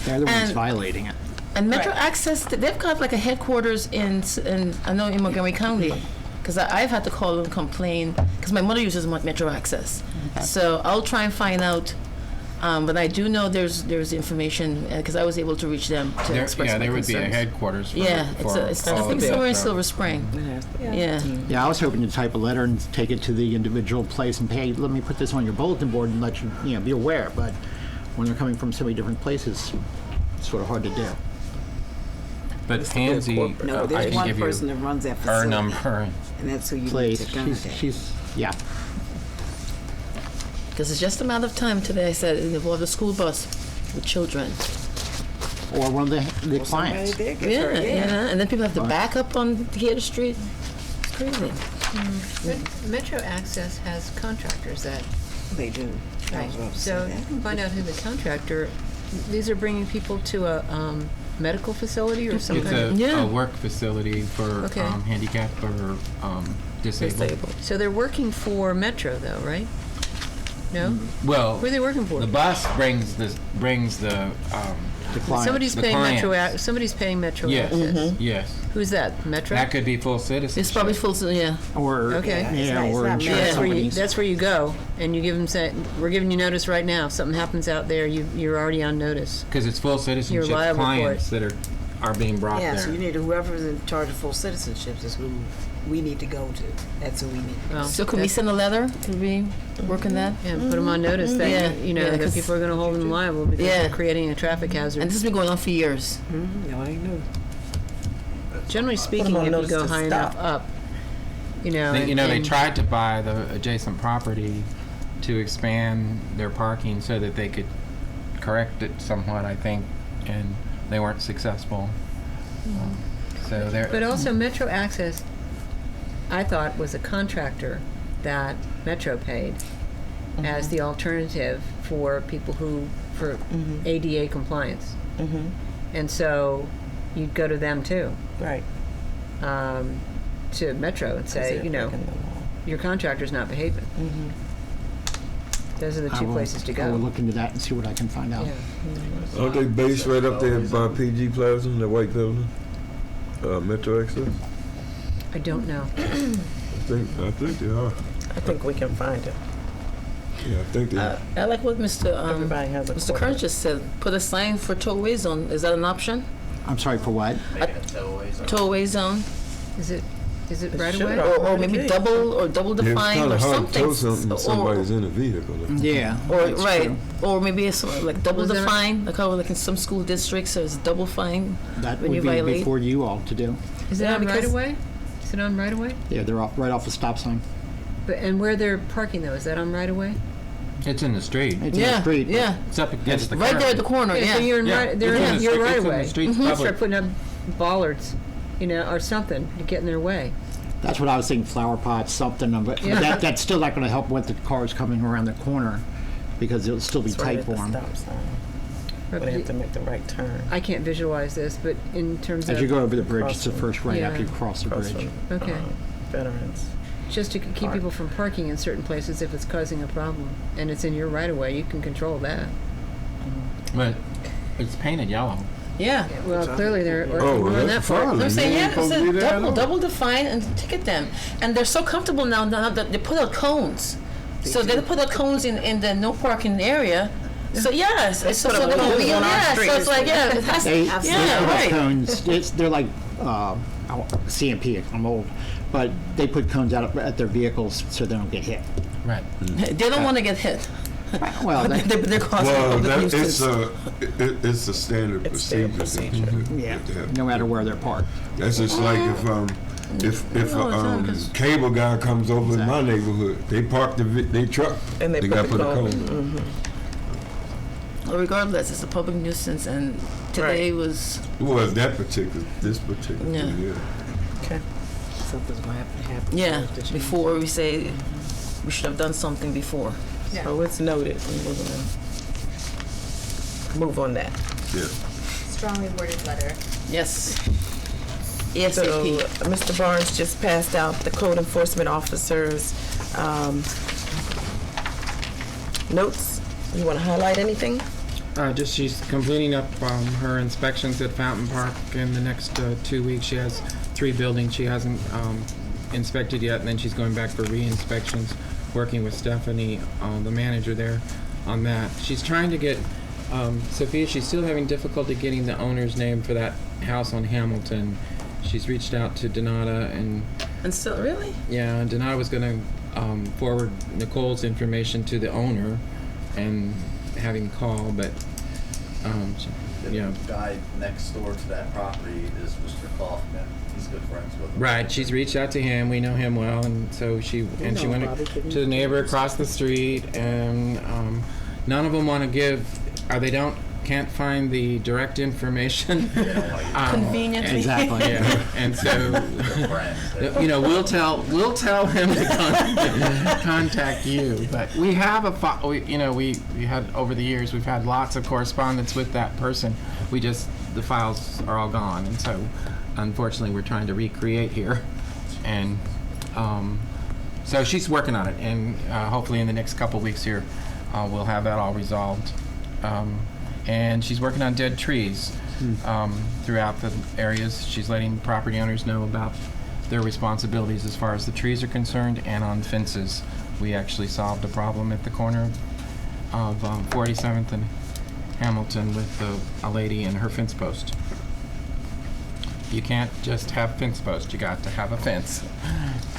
They're the ones And- violating it. And Metro Right. Access, they've got like a headquarters in I know in Montgomery County, because I've had to call and complain because my mother uses Metro Access. So I'll try and find out. But I do know there's information because I was able to reach them to express my There would be a concerns. headquarters for, Yeah, for it's I all think of somewhere in that. Silver Spring. Yeah. Yeah, I was hoping to type a letter and take it to the individual place and hey, let me put this on your bulletin board and let you be aware. But when they're coming from so many different places, it's sort of hard to do. But Pansy, No, I there's can one give person you that runs that her facility, number. and that's who you need Please, to contact. she's yeah. Because it's just a matter of time today. I said it involved a school bus with children. Or one of the clients. Yeah, and then people have to back up on the other street. It's crazy. Metro Access has contractors that, They do. I was about to say so that. you can find out who the contractor, these are bringing people to a medical facility or some It's kind of, Yeah. a work facility for Okay. handicapped or disabled. so they're working for Metro though, right? No? Well, Who are they working for? the bus brings the The clients. Somebody's the paying Metro, clients. somebody's paying Metro yes, Access. yes. Who's that, Metro? That could be full citizenship. It's probably full. Yeah. Or Okay. yeah, It's or not insurance That's where you, companies. that's where you go, and you give them, say, we're giving you notice right now. If something happens out there, you're already on notice. Because it's full citizenship liable for it. clients that are being brought Yeah, there. so you need whoever's in charge of full citizenships is who we need to go to. That's who we need. Well, So could we send a letter? Could we work on that? and put them on notice that, Yeah, you know, yeah, that 'cause- people are going to hold them liable because Yeah. they're creating a traffic hazard. And this has been going on for years. No, I know. Generally speaking, on if you notice go to high stop. enough up, you know. They, they and- tried to buy the adjacent property to expand their parking so that they could correct it somewhat, I think, and they weren't successful. So they're. But also Metro Access, I thought, was a contractor that Metro paid as the alternative for people for ADA compliance. And so you'd go to them too, Right. to Metro and say, you know, your contractor's not behaving. Those are the I two will- places to I will go. look into that and see what I can find out. Aren't they based right up there by PG Plaza, the white building? Metro Access? I don't know. I think they are. I think we can find it. Yeah, I think they are. I like what Mr. Everybody has a Mr. corporate. Kern just said. Put a sign for tollway zone. Is that an option? I'm sorry for what? Make a tow-away zone. Tollway zone. Is it? Is it It right should away? already Or maybe be. double Yeah, it's defined kind or of hard to something. tell something if somebody's in a vehicle. Yeah. Or that's right, true. or maybe it's like double Was there- defined, like how like in some school districts, so it's double fine That when would you be violate. before you all to do. Is it Yeah, on right because- away? Is it on right away? Yeah, they're right off the stop sign. But and where they're parking though, is that on right away? It's in the street. It's in Yeah, the street. yeah, It's up against the right curb. there at the corner. So Yeah, you're in Yeah, right. They're it's in in the you're street- right it's in the away. streets Start public. putting up bollards, or something to get in their way. That's what I was thinking, flower pots, something, but Yeah. that's still not going to help with the cars coming around the corner because it'll still be It's right tight at for the them. stop sign. But they have to make the right turn. I can't visualize this, but in terms As of you go over the bridge, it's the Crossing. first right after you Yeah. cross the Across bridge. from, Okay. Veterans. just to keep people from parking in certain places if it's causing a problem, and it's in your right of way, you can control that. But it's painted yellow. yeah. Well, clearly they're Oh, well, ignoring that that's part. fine. I'm saying, You yeah, ain't supposed to it's be there at all. double define and ticket them. And they're so comfortable now that they put out cones. So they put out cones in the no parking area. So yes, it's so put up they don't cones wheel. on our Yeah, so streets. it's like it has They yeah, put right. up cones. They're like CMP. I'm old, but they put cones out at their vehicles so they don't get hit. Right. They don't want to get hit. Well, They're causing Well, public that, nuisance. it's a standard It's their procedure. that you yeah, have to have. no matter where they're parked. That's just like if No, it's not, 'cause- cable guy comes over in my neighborhood, they park their truck. And they put gotta the put a cone. cone. Well, regardless, it's a public nuisance, and today was Was this particular? Yeah. Yeah. Okay. Something's gonna have to happen. yeah. for it to change. Before we say we should have done something before. So it's noted. And we're gonna move on that. Yeah. Strongly worded letter. Yes. So, ASAP. Mr. Barnes just passed out the code enforcement officers' notes. You want to highlight anything? Just she's completing up her inspections at Fountain Park in the next 2 weeks. She has 3 buildings she hasn't inspected yet, and then she's going back for re-inspections, working with Stephanie, the manager there, on that. She's trying to get, Sophia, she's still having difficulty getting the owner's name for that house on Hamilton. She's reached out to Donata, and And still, really? yeah, Donata was going to forward Nicole's information to the owner and have him call, but The guy next door to that property is Mr. Kaufman. He's good friends with him. right. She's reached out to him. We know him well, and so she went to the neighbor across the street, and none of them want to give. Can't find the direct information. Conveniently. Exactly. Yeah, and so They're friends. we'll tell him to contact you. But we have we had over the years we've had lots of correspondence with that person. The files are all gone, and so unfortunately we're trying to recreate here, and so she's working on it, and hopefully in the next couple weeks here we'll have that all resolved. And she's working on dead trees throughout the areas. She's letting property owners know about their responsibilities as far as the trees are concerned, and on fences. We actually solved a problem at the corner of 47th and Hamilton with a lady and her fence post. You can't just have fence post, you got to have a fence.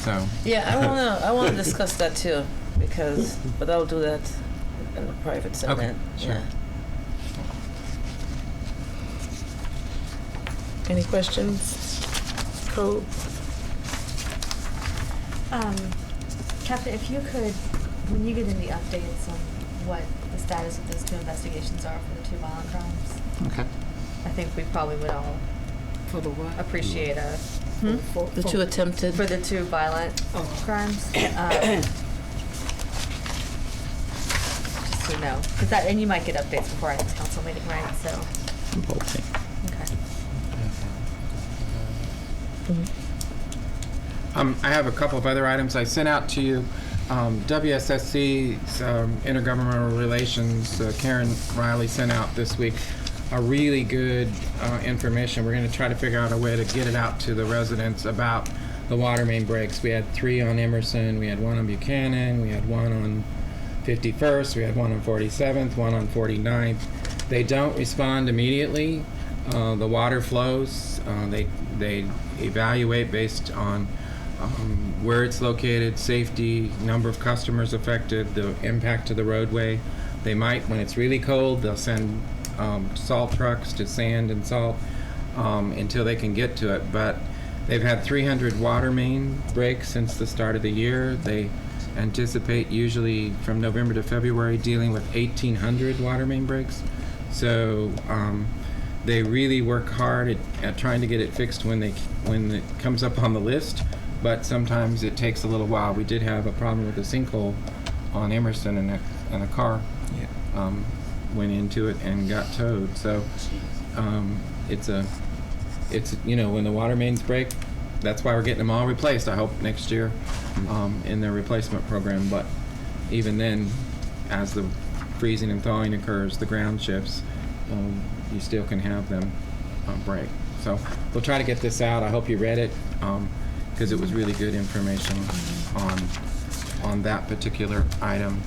So Yeah, I wanna discuss that too, but I'll do that in a private segment. sure. Yeah. Any questions? Code? Captain, if you could, when you get any updates on what the status of those 2 investigations are for the 2 violent crimes, Okay. I think we probably would all For the what? appreciate a The 2 attempted. for the 2 violent crimes. Just so you know, because that, and you might get updates before our next council meeting, right? So, okay. I have a couple of other items I sent out to you. WSSC's Intergovernmental Relations, Karen Riley sent out this week a really good information. We're going to try to figure out a way to get it out to the residents about the water main breaks. We had 3 on Emerson, we had 1 on Buchanan, we had 1 on 51st, we had 1 on 47th, 1 on 49th. They don't respond immediately. The water flows. They evaluate based on where it's located, safety, number of customers affected, the impact to the roadway. They might, when it's really cold, they'll send salt trucks to sand and salt until they can get to it. But they've had 300 water main breaks since the start of the year. They anticipate usually from November to February dealing with 1,800 water main breaks. So they really work hard at trying to get it fixed when it comes up on the list, but sometimes it takes a little while. We did have a problem with a sinkhole on Emerson, and a car went into it and got towed. So it's when the water mains break, that's why we're getting them all replaced. I hope next year in their replacement program. But even then, as the freezing and thawing occurs, the ground shifts, you still can have them break. So we'll try to get this out. I hope you read it because it was really good information on that particular item.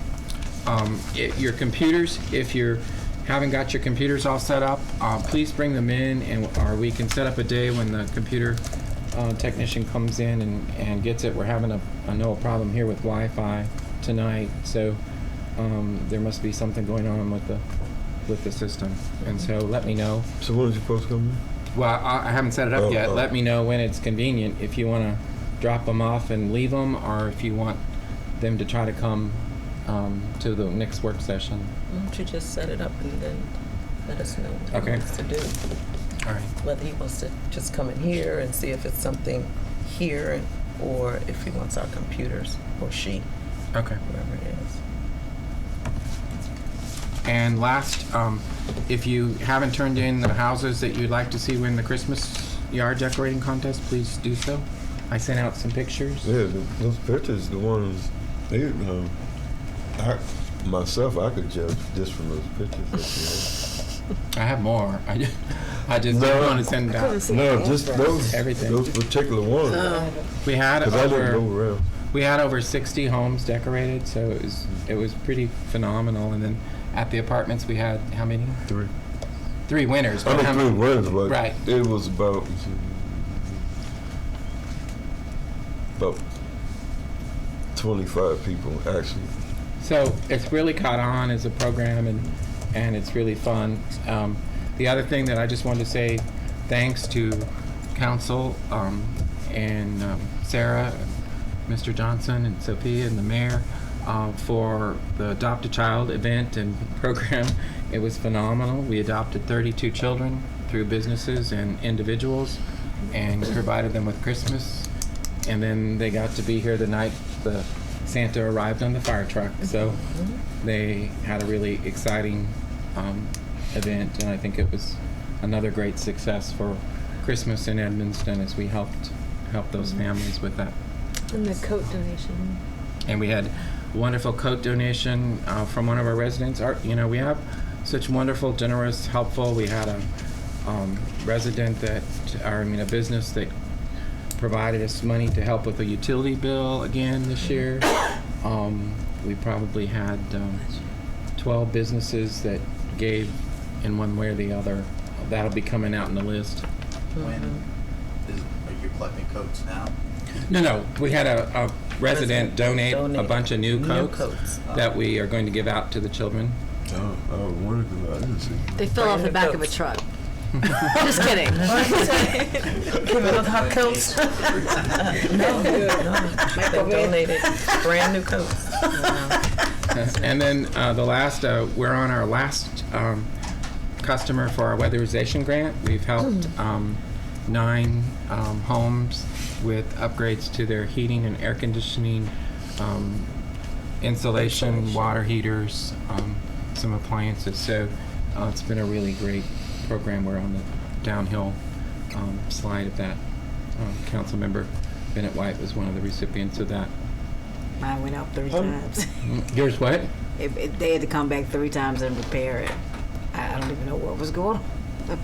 Your computers, if you haven't got your computers all set up, please bring them in, or we can set up a day when the computer technician comes in and gets it. We're having a problem here with Wi-Fi tonight, so there must be something going on with the system, and so let me know. So when is you supposed to come in? Well, I haven't set it up yet. Let me know when it's convenient, if you want to drop them off and leave them, or if you want them to try to come to the next work session. Why don't you just set it up and then let us know what he wants to do. All right. Whether he wants to just come in here and see if it's something here, or if he wants our computers, or she, Okay. whoever it is. And last, if you haven't turned in the houses that you'd like to see win the Christmas yard decorating contest, please do so. I sent out some pictures. Yeah, those pictures, the ones, myself, I could judge just from those pictures. I have more. I just didn't want to send out. No, just those, everything. those particular ones. We had 'Cause I didn't go around. we had over 60 homes decorated, so it was pretty phenomenal. And then at the apartments, we had how many? Three winners. I but how know 3 many- winners, but Right. it was about 25 people actually. So it's really caught on as a program, and it's really fun. The other thing that I just wanted to say, thanks to council and Sarah, Mr. Johnson, and Sophia, and the mayor for the Adopt a Child event and program. It was phenomenal. We adopted 32 children through businesses and individuals, and provided them with Christmas. And then they got to be here the night the Santa arrived on the fire truck. So they had a really exciting event, and I think it was another great success for Christmas in Edmonston as we helped those families with that. And the coat donation. And we had a wonderful coat donation from one of our residents. We have such wonderful, generous, helpful. We had a a business that provided us money to help with a utility bill again this year. We probably had 12 businesses that gave in one way or the other. That'll be coming out in the list. When are you collecting coats now? No. We had a resident donate a bunch of new coats that we are going to give out to the children. Oh, I was wondering because I didn't see. They fell off the back of a truck. Just kidding. Giving us hot coats. No. They donated brand new coats. And then the last, we're on our last customer for our weatherization grant. We've helped 9 homes with upgrades to their heating and air conditioning, insulation, water heaters, some appliances. So it's been a really great program. We're on the downhill slide of that. Council member Bennett White was one of the recipients of that. Mine went out 3 times. Yours what? They had to come back 3 times and repair it. I don't even know what was going on.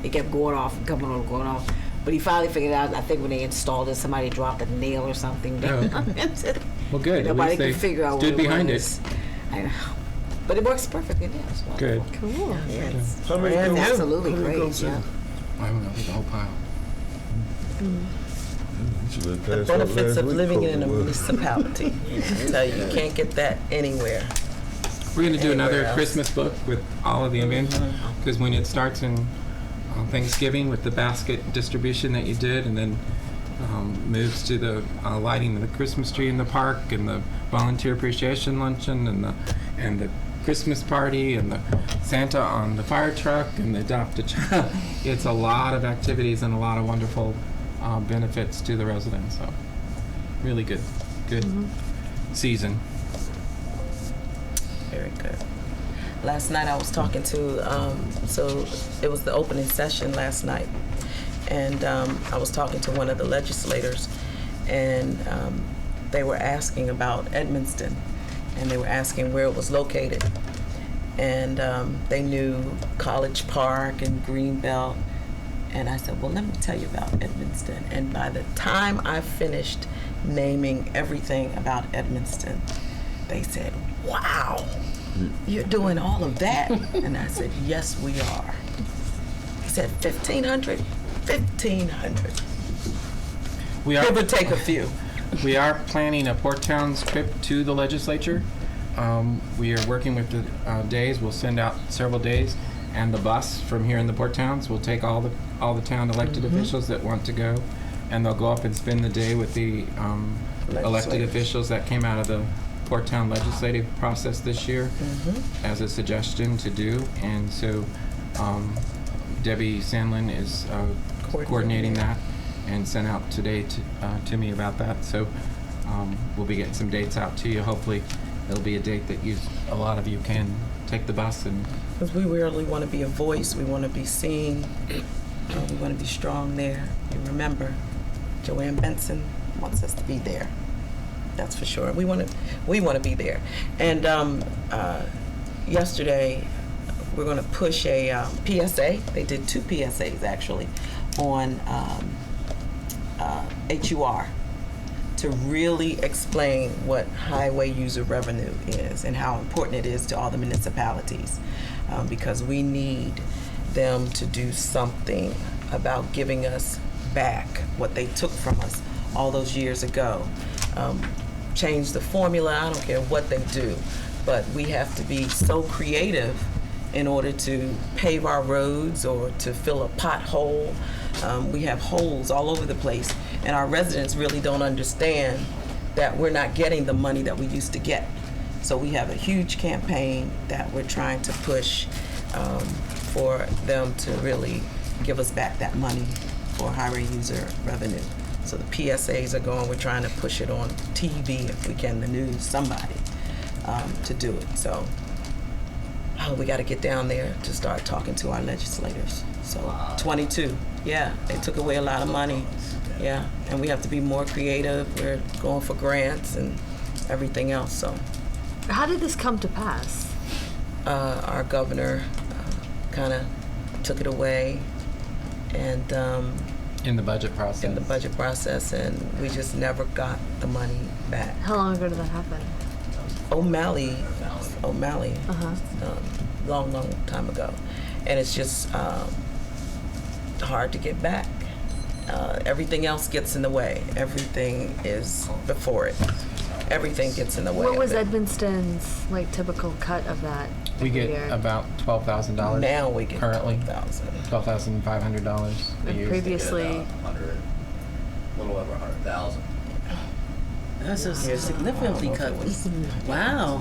It kept going off and coming on, going off. But he finally figured out, I think when they installed it, somebody dropped a nail or something. Oh. Well, good. At Nobody least they could figure out stood what it behind was. it. I know. But it works perfectly now. It's Good. wonderful. Cool. Yes. How many It's coats? absolutely How many great. coats is Yeah. it? I don't know, the whole pile. The benefits of living in a municipality. I tell you, you can't get that anywhere. We're going to do Anywhere another else. Christmas book with all of the events, because when it starts in Thanksgiving with the basket distribution that you did, and then moves to the lighting of the Christmas tree in the park, and the volunteer appreciation luncheon, and the Christmas party, and the Santa on the fire truck, and the adopt a child. It's a lot of activities and a lot of wonderful benefits to the residents. So really good season. Very good. Last night I was talking to, so it was the opening session last night, and I was talking to one of the legislators, and they were asking about Edmonston, and they were asking where it was located, and they knew College Park and Greenbelt, and I said, well, let me tell you about Edmonston. And by the time I finished naming everything about Edmonston, they said, wow, you're doing all of that? And I said, yes, we are. He said, 1,500? 1,500. We are Give or take a few. We are planning a Port Towns trip to the legislature. We are working with the days. We'll send out several days, and the bus from here in the Port Towns will take all the town elected officials that want to go, and they'll go up and spend the day with the elected officials that came out of the Port Town legislative process this year as a suggestion to do. And so Debbie Sandlin is coordinating that and sent out today to me about that. So we'll be getting some dates out to you. Hopefully it'll be a date that a lot of you can take the bus. And because we really want to be a voice, we want to be seen, we want to be strong there. You remember, Joanne Benson wants us to be there. That's for sure. We want to be there. And yesterday, we're going to push a PSA. They did 2 PSAs actually on HUR to really explain what highway user revenue is and how important it is to all the municipalities, because we need them to do something about giving us back what they took from us all those years ago. Change the formula, I don't care what they do, but we have to be so creative in order to pave our roads or to fill a pothole. We have holes all over the place, and our residents really don't understand that we're not getting the money that we used to get. So we have a huge campaign that we're trying to push for them to really give us back that money for highway user revenue. So the PSAs are going, we're trying to push it on TV, if we can, the news, somebody, to do it. So we got to get down there to start talking to our legislators. So 22, yeah, they took away a lot of money, yeah, and we have to be more creative. We're going for grants and everything else, so. How did this come to pass? Our governor kind of took it away, and in the budget process. And we just never got the money back. How long ago did that happen? O'Malley, long time ago, and it's just hard to get back. Everything else gets in the way. Everything is before it. Everything gets in the way. What was of it. Edmonston's typical cut of that? We get year? about $12,000. Now we get currently $12,000. $12,500 a year. Previously, a little over 100,000. That's a significantly cut. Wow. It's a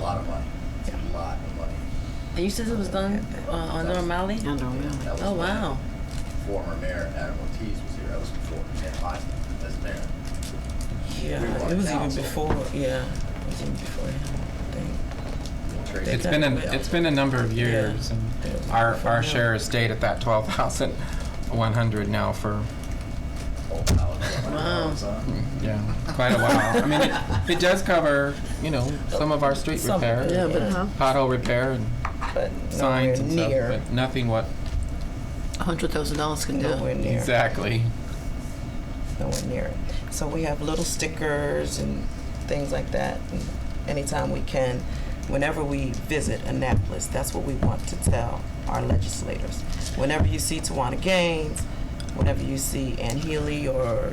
lot of money. It's a lot of money. And you said it was done under O'Malley? Under O'Malley. That was Oh, wow. Former mayor Adam Ortiz was here. That was before Ken Heisman as mayor. Yeah, it was even before. Yeah, it was even before him, I think. It's been a number of years, and our share has stayed at that 12,100 now for yeah, quite a while. I mean, it does cover some of our street repair, pothole repair, and but signs and stuff, near. but nothing what $100,000 can do. Nowhere near. exactly. Nowhere near it. So we have little stickers and things like that. And anytime we can, whenever we visit Annapolis, that's what we want to tell our legislators. Whenever you see Tawana Gaines, whenever you see Ann Healy or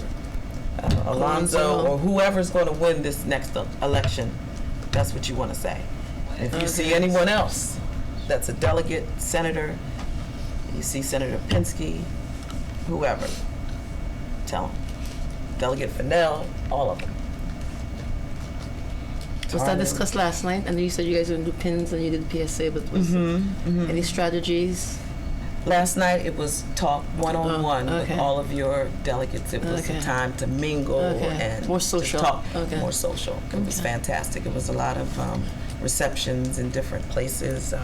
Alonzo, or whoever's going to win this next election. That's what you want to say. If you see anyone else that's a delegate, senator, you see Senator Pinsky, whoever, tell them. Delegate Fennell, all of them. Was that discussed last night? And you said you guys were going to do pins and you did PSA, but was any strategies? Last night it was talk one-on-one okay. with all of your delegates. It was a time to mingle and more just social. talk. Okay. More social. It was fantastic. It was a lot of receptions in different places.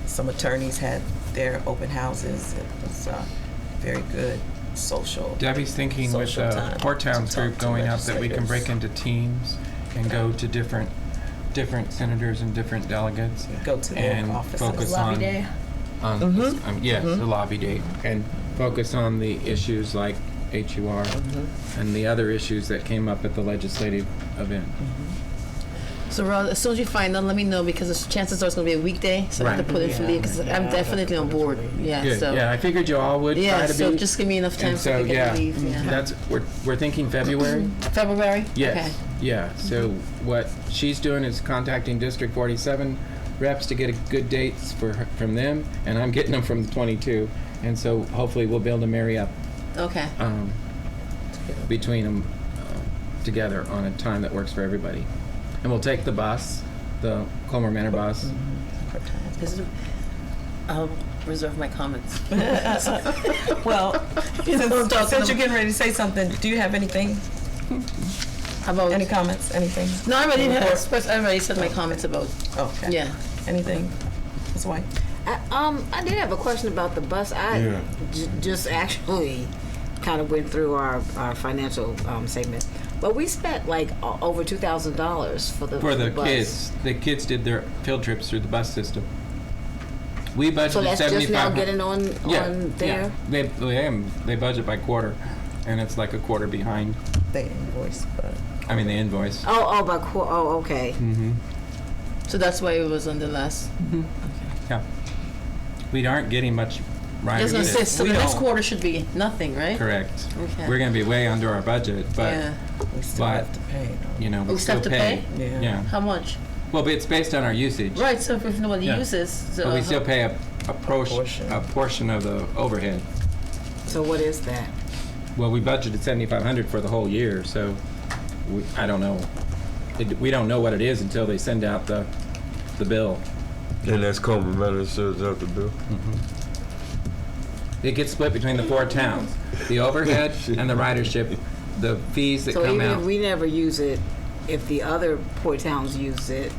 Some attorneys had their open houses. It was very good social. Debbie's thinking with social the time Port Towns to talk group to going up that we can break legislators. into teams and go to different senators and different delegates Go to their and offices. focus Lobby on day. Yes, the lobby day, and focus on the issues like HUR and the other issues that came up at the legislative event. So, Rod, as soon as you find out, let me know because the chances are it's going to be a weekday, so I have to put it for me because I'm definitely on board. Yeah, Good. so. Yeah, I figured you all would Yeah, try to so be. just give me enough time And so I so can yeah, leave. Yeah. that's we're thinking February. February? Yes. Okay. Yeah. So what she's doing is contacting District 47 reps to get a good dates from them, and I'm getting them from the 22. And so hopefully we'll be able to marry up Okay. between them together on a time that works for everybody. And we'll take the bus, the Colmar Manor bus. I'll reserve my comments. Well, since you're getting ready to say something, do you have anything? How about Any comments? Anything? No, I already Report? I already said my comments about. Okay. Yeah. Anything? Ms. White? I did have a question about the bus. I just actually kind of went through our financial segment, but we spent like over $2,000 for the bus. Kids. The kids did their field trips through the bus system. We budgeted So that's just now $7,500. getting on there. Yeah. They budget by quarter, and it's like a quarter behind. They invoice, but I mean, the invoice. Okay. Mm-hmm. So that's why it was on the last. Yeah. We aren't getting much right. I was going to say, so We the next don't. quarter should be nothing, right? Correct. Okay. We're going to be way under our budget, but Yeah. we still But- have to pay. though. you know, We still have to pay? Yeah. Yeah. How much? Well, but it's based on our usage. Right. So if nobody Yeah. uses, so But we still pay a portion. portion of the overhead. So what is that? Well, we budgeted $7,500 for the whole year, so I don't know. We don't know what it is until they send out the bill. And that's Colmar Manor serves out the bill. It gets split between the 4 towns. The overhead and the ridership, the fees that So come even out. if we never use it, if the other port towns use it,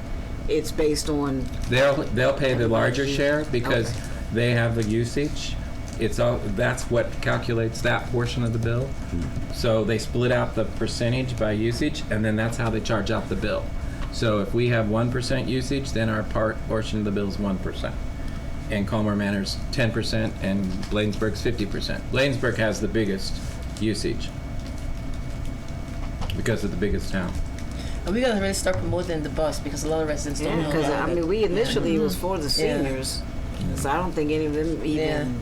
it's based on. They'll pay the larger share because they have the usage. That's what calculates that portion of the bill. So they split out the percentage by usage, and then that's how they charge out the bill. So if we have 1% usage, then our portion of the bill is 1%. And Colmar Manor's 10%, and Bladensburg's 50%. Bladensburg has the biggest usage because of the biggest town. And we got to really start promoting the bus because a lot of residents don't Yeah, know because about I it. mean, we initially it was for the Yeah. seniors, so I don't think any of them even.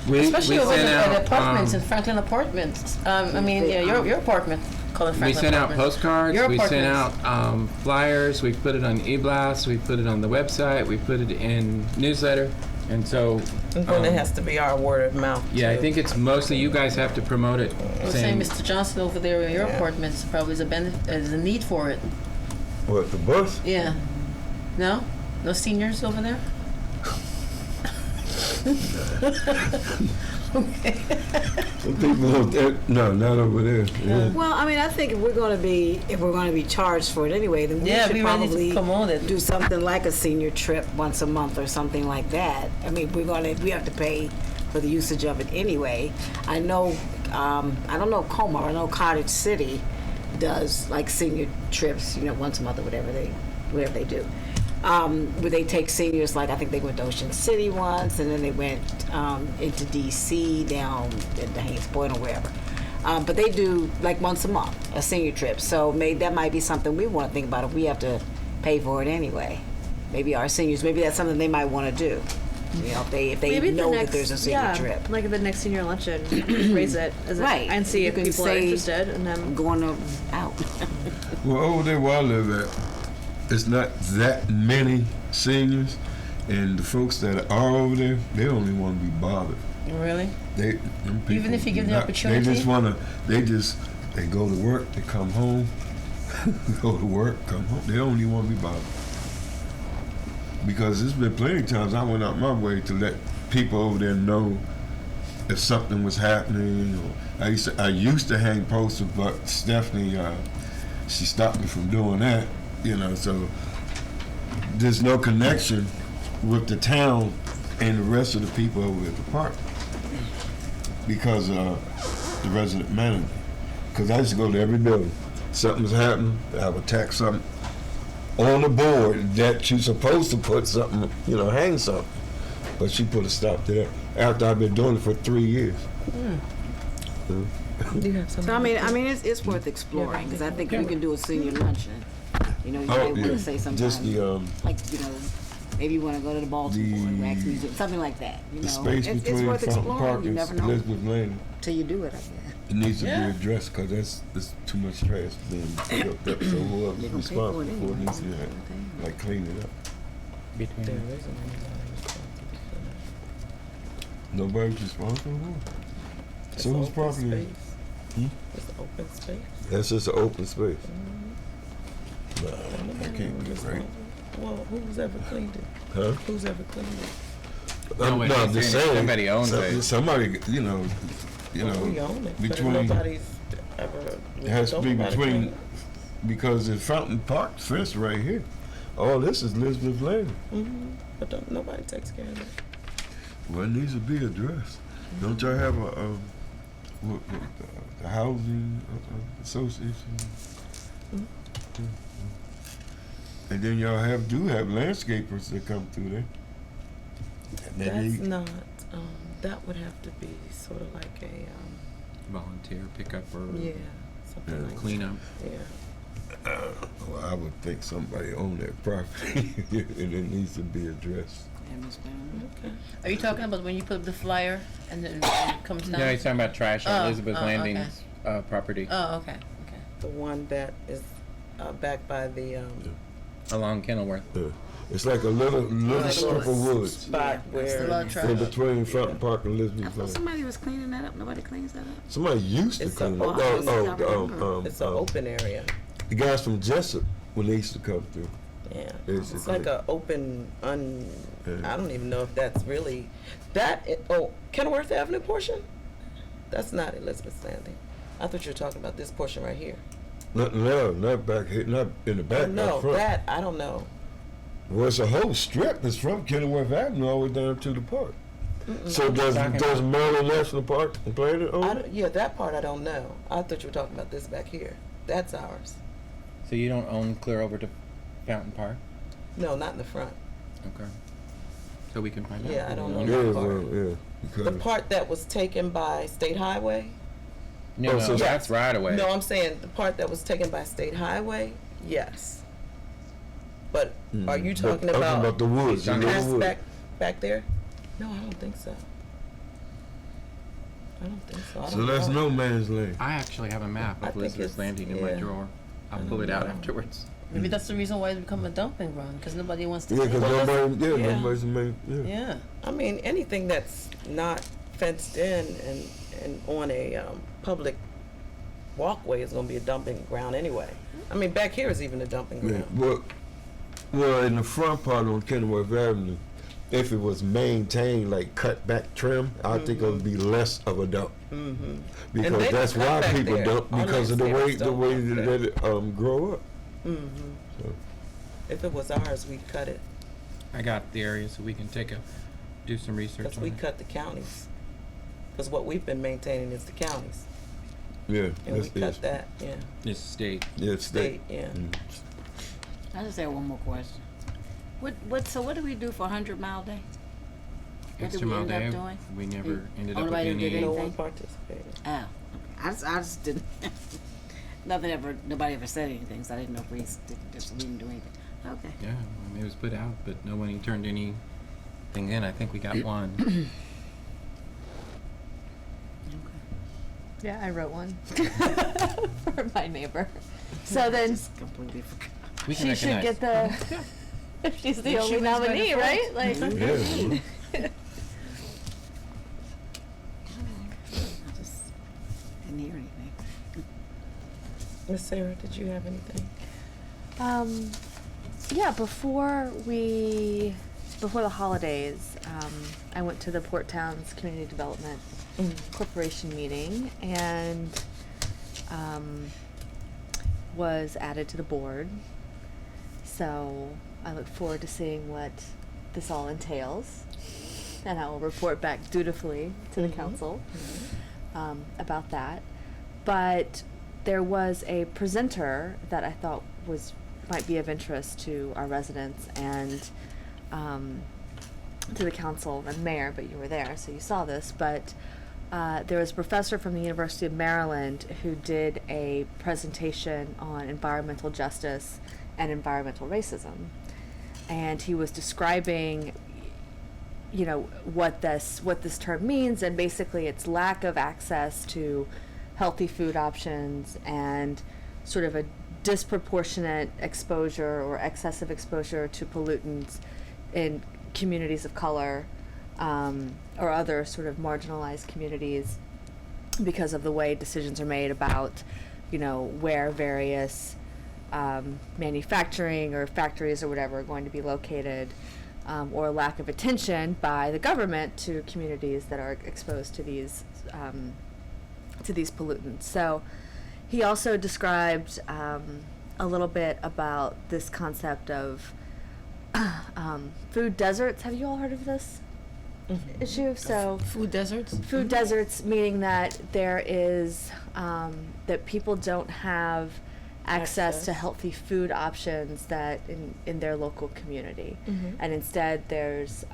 Especially over sent at out, apartments in Franklin Apartments. I mean, yeah, your apartment, called we Franklin sent out Apartments. postcards, Your we sent out apartments. flyers, we put it on e-blast, we put it on the website, we put it in newsletter, and so And then it has to be our word of mouth. yeah, I too. think it's mostly you guys have to promote it. I was saying, Mr. Johnson over there in your Yeah. apartments probably is there's a need for it. What, the bus? Yeah. No? No seniors over there? Some people want that. No, not over there. Yeah. Well, I mean, I think if we're going to be charged for it anyway, then we Yeah, should we really need to probably promote it. do something like a senior trip once a month or something like that. I mean, we have to pay for the usage of it anyway. I know, I don't know Colmar, I know Cottage City does like senior trips, once a month or whatever they do. Where they take seniors, like I think they went to Ocean City once, and then they went into DC down at the Haynes Point or wherever. But they do like once a month a senior trip. So that might be something we want to think about if we have to pay for it anyway. Maybe our seniors, maybe that's something they might want to do. You know, if they Maybe know the next, that there's a senior yeah, trip. like at the next senior luncheon, raise it as Right. and see You if can people are say, interested, and then I'm going out. Well, over there where I live at, it's not that many seniors, and the folks that are over there, they don't even want to be bothered. Really? Them Even people if you do give the not- opportunity? they go to work, they come home, go to work, come home. They don't even want to be bothered. Because there's been plenty of times I went out my way to let people over there know if something was happening. Or I used to hang posters, but Stephanie, she stopped me from doing that. You know, so there's no connection with the town and the rest of the people over at the park because the resident manager. Because I used to go to every building. Something's happening, I would tack something on the board that you're supposed to put something, you know, hang something. But she put a stop to that after I've been doing it for 3 years. Do you have So something? I mean, it's worth exploring because I think we can do a senior luncheon. You know, you might want to say something Just the like, you know, maybe you want to go to the Baltimore Wax Museum, something like that. You know, the space it's between worth Fountain exploring. Park You and never know Elizabeth Lane. till you do it. I guess. It needs to be addressed because there's too much trash being built up. So whoever's They're gonna pay for responsible it for it anyway. needs to like clean it up. Between Nobody's responsible for it. So whose property? is it? It's open space. That's just an open space. Mm-hmm. Nah, I can't be right. Well, who's ever cleaned it? Huh? Who's ever cleaned it? No, but I'm he's just saying saying. somebody owns it. Somebody, you know, Well, we own it, but between nobody's ever. it has to be nobody between cleaned it. because the Fountain Park fence right here. All this is Elizabeth Lane. Mhm. But nobody takes care of it. Well, it needs to be addressed. Don't y'all have a housing association? And then y'all do have landscapers that come through there. And then That's they- not. That would have to be sort of like a. volunteer pickup or Yeah. Something like cleanup. that. Yeah. Well, I would think somebody owned that property and it needs to be addressed. Okay. Are you talking about when you put up the flyer and then it comes down? No, he's talking about trash on Oh, Elizabeth oh, okay. Landing's property Oh, okay. Okay. The one that is back by the along Kenilworth. Yeah. It's like a little strip of woods spot That's a lot where. of trash. in between Fountain Park and I Elizabeth thought Lane. somebody was cleaning that up. Nobody cleans that up. Somebody used to It's clean a it. open- It's an um, open area. the guys from Jessup when they used to come through. Yeah. It's It's a like great- a open. Yeah. I don't even know if that's really that. Kenilworth Avenue portion. That's not Elizabeth Landing. I thought you were talking about this portion right here. Not back here, not in the back, No, not front. that I don't know. Well, it's a whole strip that's from Kenilworth Avenue all the way down to the park. So does Maryland National Park and Planet own it? Yeah, that part I don't know. I thought you were talking about this back here. That's ours. So you don't own clear over to Fountain Park? No, not in the front. Okay. So we can find out. Yeah, I don't know. Yeah, that part. well, yeah. The Because part that was taken by State Highway? No, Oh, no, so that's right away. No, I'm saying the part that was taken by State Highway, yes. But are you talking I'm about the woods. You know the past woods. back there? No, I don't think so. I don't think so. I So don't that's know. no man's land. I actually have a map I of think Elizabeth it's- Landing in my yeah. drawer. I'll I pull it don't out know. afterwards. Maybe that's the reason why it's become a dumping ground because nobody wants to. Yeah, take because it. yeah. nobody's made. Yeah. Yeah. I mean, anything that's not fenced in and on a public walkway is going to be a dumping ground anyway. I mean, back here is even a dumping Yeah. ground. Well, in the front part on Kenilworth Avenue, if it was maintained, like cut back trim, I think it would be less of a dump. Mm-hmm. Because they that's don't cut why back people there. dump Our because of the landscapers don't way cut that it grow up. Mm-hmm. So. If it was ours, we'd cut it I got the area so we can do some research because on we it. cut the counties. Because what we've been maintaining is the counties, Yeah, and we that's cut that. Yeah, It's state. Yeah, it's state. Yeah. I just have one more question. So what do we do for 100 Mile Day? What did Extra we Mile end up Day, doing? we never ended Oh, up with nobody did any. No anything? one participated. Oh, I just didn't. Nobody ever said anything, so I didn't know if we didn't do anything. Okay. Yeah, I mean, it was put out, but nobody turned any something in. I think we got one. Yeah, I wrote one for my neighbor. So then Completely forgot. We can she should recognize. get the. If she's the She only wins by nominee, default. right? Like. Yeah. I just didn't hear anything. Miss Sarah, did you have anything? Yeah, before the holidays, I went to the Port Towns Community Development Corporation meeting and was added to the board. So I look forward to seeing what this all entails, and I will report back dutifully to the council about that. But there was a presenter that I thought might be of interest to our residents and to the council and mayor, but you were there, so you saw this. But there was a professor from the University of Maryland who did a presentation on environmental justice and environmental racism. And he was describing, what this term means, and basically its lack of access to healthy food options and sort of a disproportionate exposure or excessive exposure to pollutants in communities of color or other sort of marginalized communities because of the way decisions are made about, where various manufacturing or factories or whatever are going to be located, or lack of attention by the government to communities that are exposed to these pollutants. So he also described a little bit about this concept of food deserts. Have you all heard of this issue? So Food deserts? food deserts, meaning that there is that people don't have access to healthy food options that in their local community, and instead there's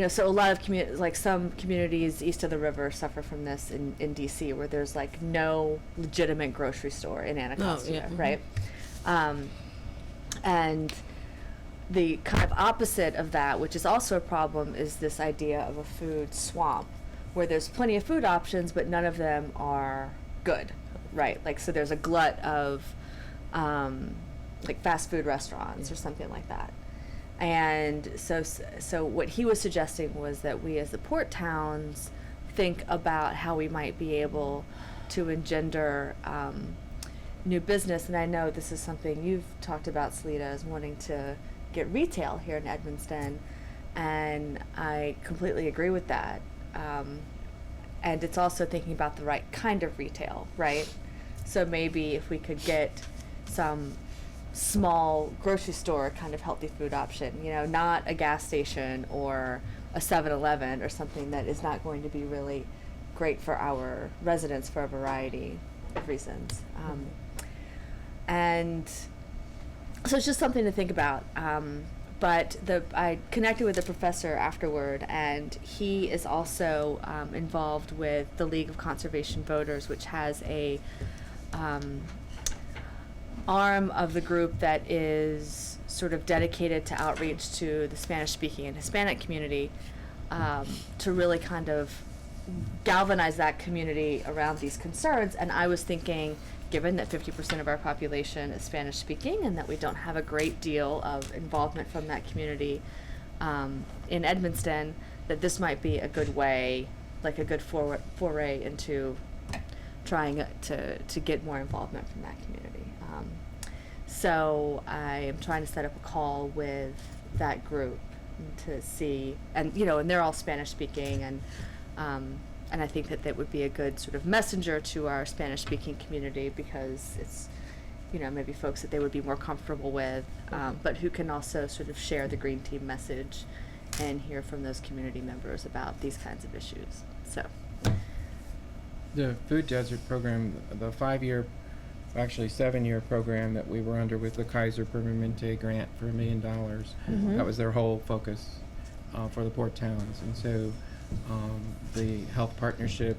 so a lot of like some communities east of the river suffer from this in DC, where there's like no legitimate grocery store in Anacostia, right? And the kind of opposite of that, which is also a problem, is this idea of a food swamp, where there's plenty of food options, but none of them are good, right? Like, so there's a glut of like fast food restaurants or something like that. And so what he was suggesting was that we as the port towns think about how we might be able to engender new business. And I know this is something you've talked about, Salita, as wanting to get retail here in Edmonston, and I completely agree with that. And it's also thinking about the right kind of retail, right? So maybe if we could get some small grocery store kind of healthy food option, not a gas station or a 7-Eleven or something that is not going to be really great for our residents for a variety of reasons. And so it's just something to think about. But I connected with the professor afterward, and he is also involved with the League of Conservation Voters, which has a arm of the group that is sort of dedicated to outreach to the Spanish-speaking and Hispanic community, to really kind of galvanize that community around these concerns. And I was thinking, given that 50% of our population is Spanish-speaking and that we don't have a great deal of involvement from that community in Edmonston, that this might be a good way, like a good foray into trying to get more involvement from that community. So I am trying to set up a call with that group to see, and and they're all Spanish-speaking, and I think that would be a good sort of messenger to our Spanish-speaking community, because it's, maybe folks that they would be more comfortable with, but who can also sort of share the Green Team message and hear from those community members about these kinds of issues. So The Food Desert program, the 5-year, actually 7-year program that we were under with the Kaiser Permanente grant for $1 million, that was their whole focus for the port towns. And so the health partnership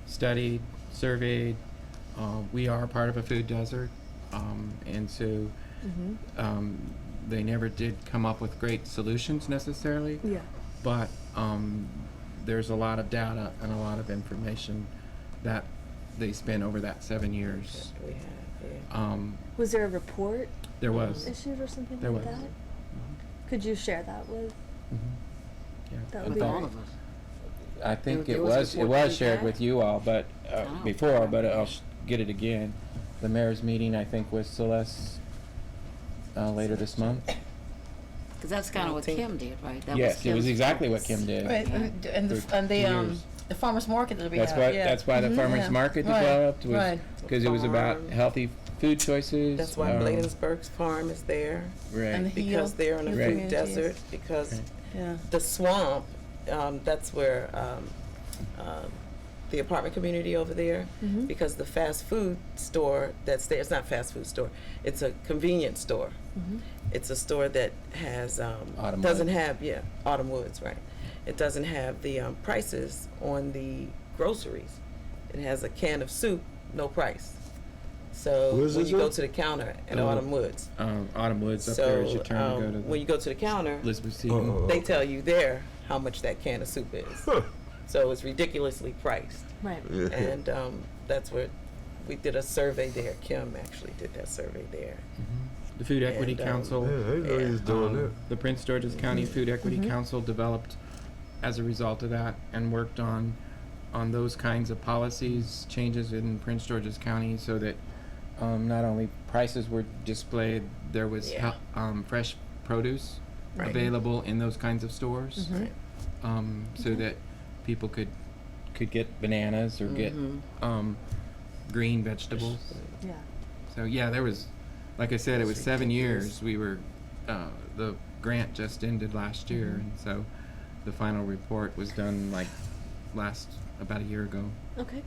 studied, surveyed. We are part of a food desert, and so they never did come up with great solutions necessarily. Yeah. But there's a lot of data and a lot of information that they spent over that 7 years. We have, yeah. Was there a report There was. issued or something There like was. that? Could you share that with? Yeah. That would With be all great. of us. I think There it was a was report that we shared had? with you all, but Oh. before, but I'll get it again. The mayor's meeting, I think, was Celeste later this month. Because that's kind of what 19th. Kim did, right? That Yes, it was Kim's exactly what focus. Kim did. Right, and the years. the farmers market that we That's have. what. Yeah. That's why the Mhm. farmers Yeah. market Right, developed was right. because it was about Farm. healthy food choices. That's why Bladensburg's farm is there, Right. And the because Heal- they're in a Heal Right. food communities. desert, because Right. Yeah. the swamp, that's where the apartment community over there, because the fast food store that's there, it's not fast food store, it's a convenience store. It's a store that has, Autumn doesn't Woods. have, yeah, Autumn Woods, right. It doesn't have the prices on the groceries. It has a can of soup, no price. So Where's when this you go at? to the counter in Autumn Woods, Autumn Woods up there as you so turn to go to when you go to the counter, Elizabeth Seton. Oh. they tell you there how much that can of soup is. Huh. So it's ridiculously priced. Right. Yeah. And that's what we did a survey there. Kim actually did that survey there. The Food Equity And, Council. Yeah, I didn't know he was doing that. The Prince George's County Food Equity Council developed as a result of that and worked on those kinds of policies, changes in Prince George's County so that not only prices were displayed, there was Yeah. fresh produce Right. available in those kinds of stores, Right. so that people could get bananas or get green vegetables. Yeah. So yeah, there was, like I said, it was 7 years. We were, the grant just ended last year, and so the final report was done like about a year ago. Okay.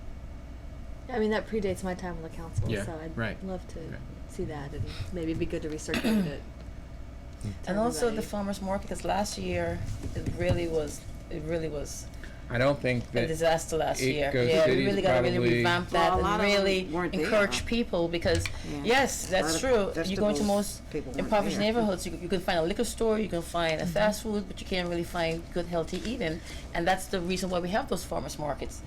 I mean, that predates my time on the council, Yeah, so I'd right. love to Right. see that, and maybe it'd be good to recirculate it. to And also the everybody. farmers market, because last year it really was I don't think a that disaster last year. Eco Yeah, we City's really got to really probably- revamp Well, that a lot and of them really weren't there. encourage people because Yeah. yes, A that's lot true. of You go into vegetables, most people weren't impoverished there. neighborhoods, you can find a liquor store, you can find a fast food, but you can't really find good healthy eating, and that's the reason why we have those farmers markets.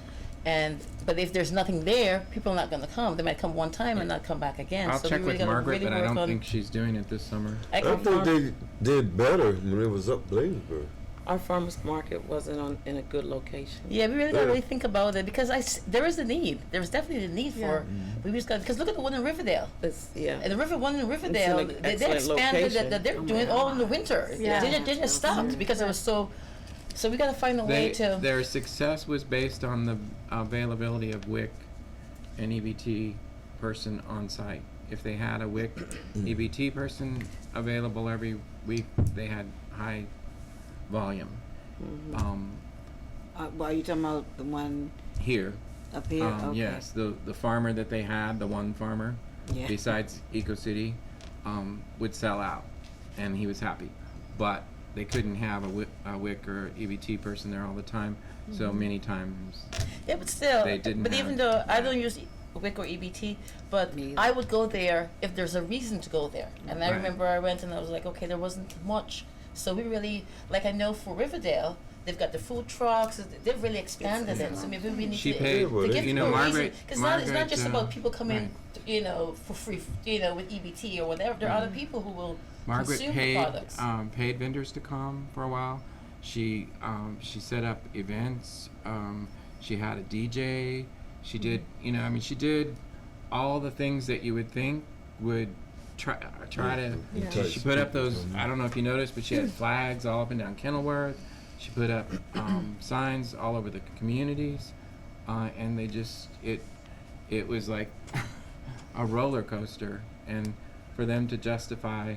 But if there's nothing there, people are not going to come. They might come one time and not come back again. I'll so check we really with gotta Margaret, really but I work don't on think she's doing it this summer. I think they did better when it was up Bladensburg. Our farmers market wasn't in a good location. Yeah, we really got to Yeah. really think about it because there is a need. There's definitely a need Yeah. for. We just got because look at the one in Riverdale. It's, yeah. And the one in Riverdale, an they excellent expanded location. that they're doing it all in the winter. Yeah. They just stopped because it was so. So we got to find a way to. Their success was based on the availability of WIC and EBT person on site. If they had a WIC EBT person available every week, they had high volume. Well, are you talking about the one Here, up here? Okay. yes, the farmer that they had, the one farmer, Yeah. besides Eco City, would sell out, and he was happy. But they couldn't have a WIC or EBT person there all the time, so many times. Yeah, but still. They didn't But have even it. though I don't use WIC or EBT, but Me either. I would go there if there's a reason to go there. And I Right. remember I went and I was like, okay, there wasn't much. So we really, like I know for Riverdale, they've got the food trucks. They've really expanded it. So maybe we need She to, paid, to give you know, people a reason. Margaret. Because it's not just about people coming, for free, with EBT or whatever. There are other people who will Margaret consume paid the products. paid vendors to come for a while. She set up events. She had a DJ. She did she did all the things that you would think would try to. Yeah. She put up those. I don't know if you noticed, but she had flags all up and down Kenilworth. She put up signs all over the communities, and they just it was like a roller coaster, and for them to justify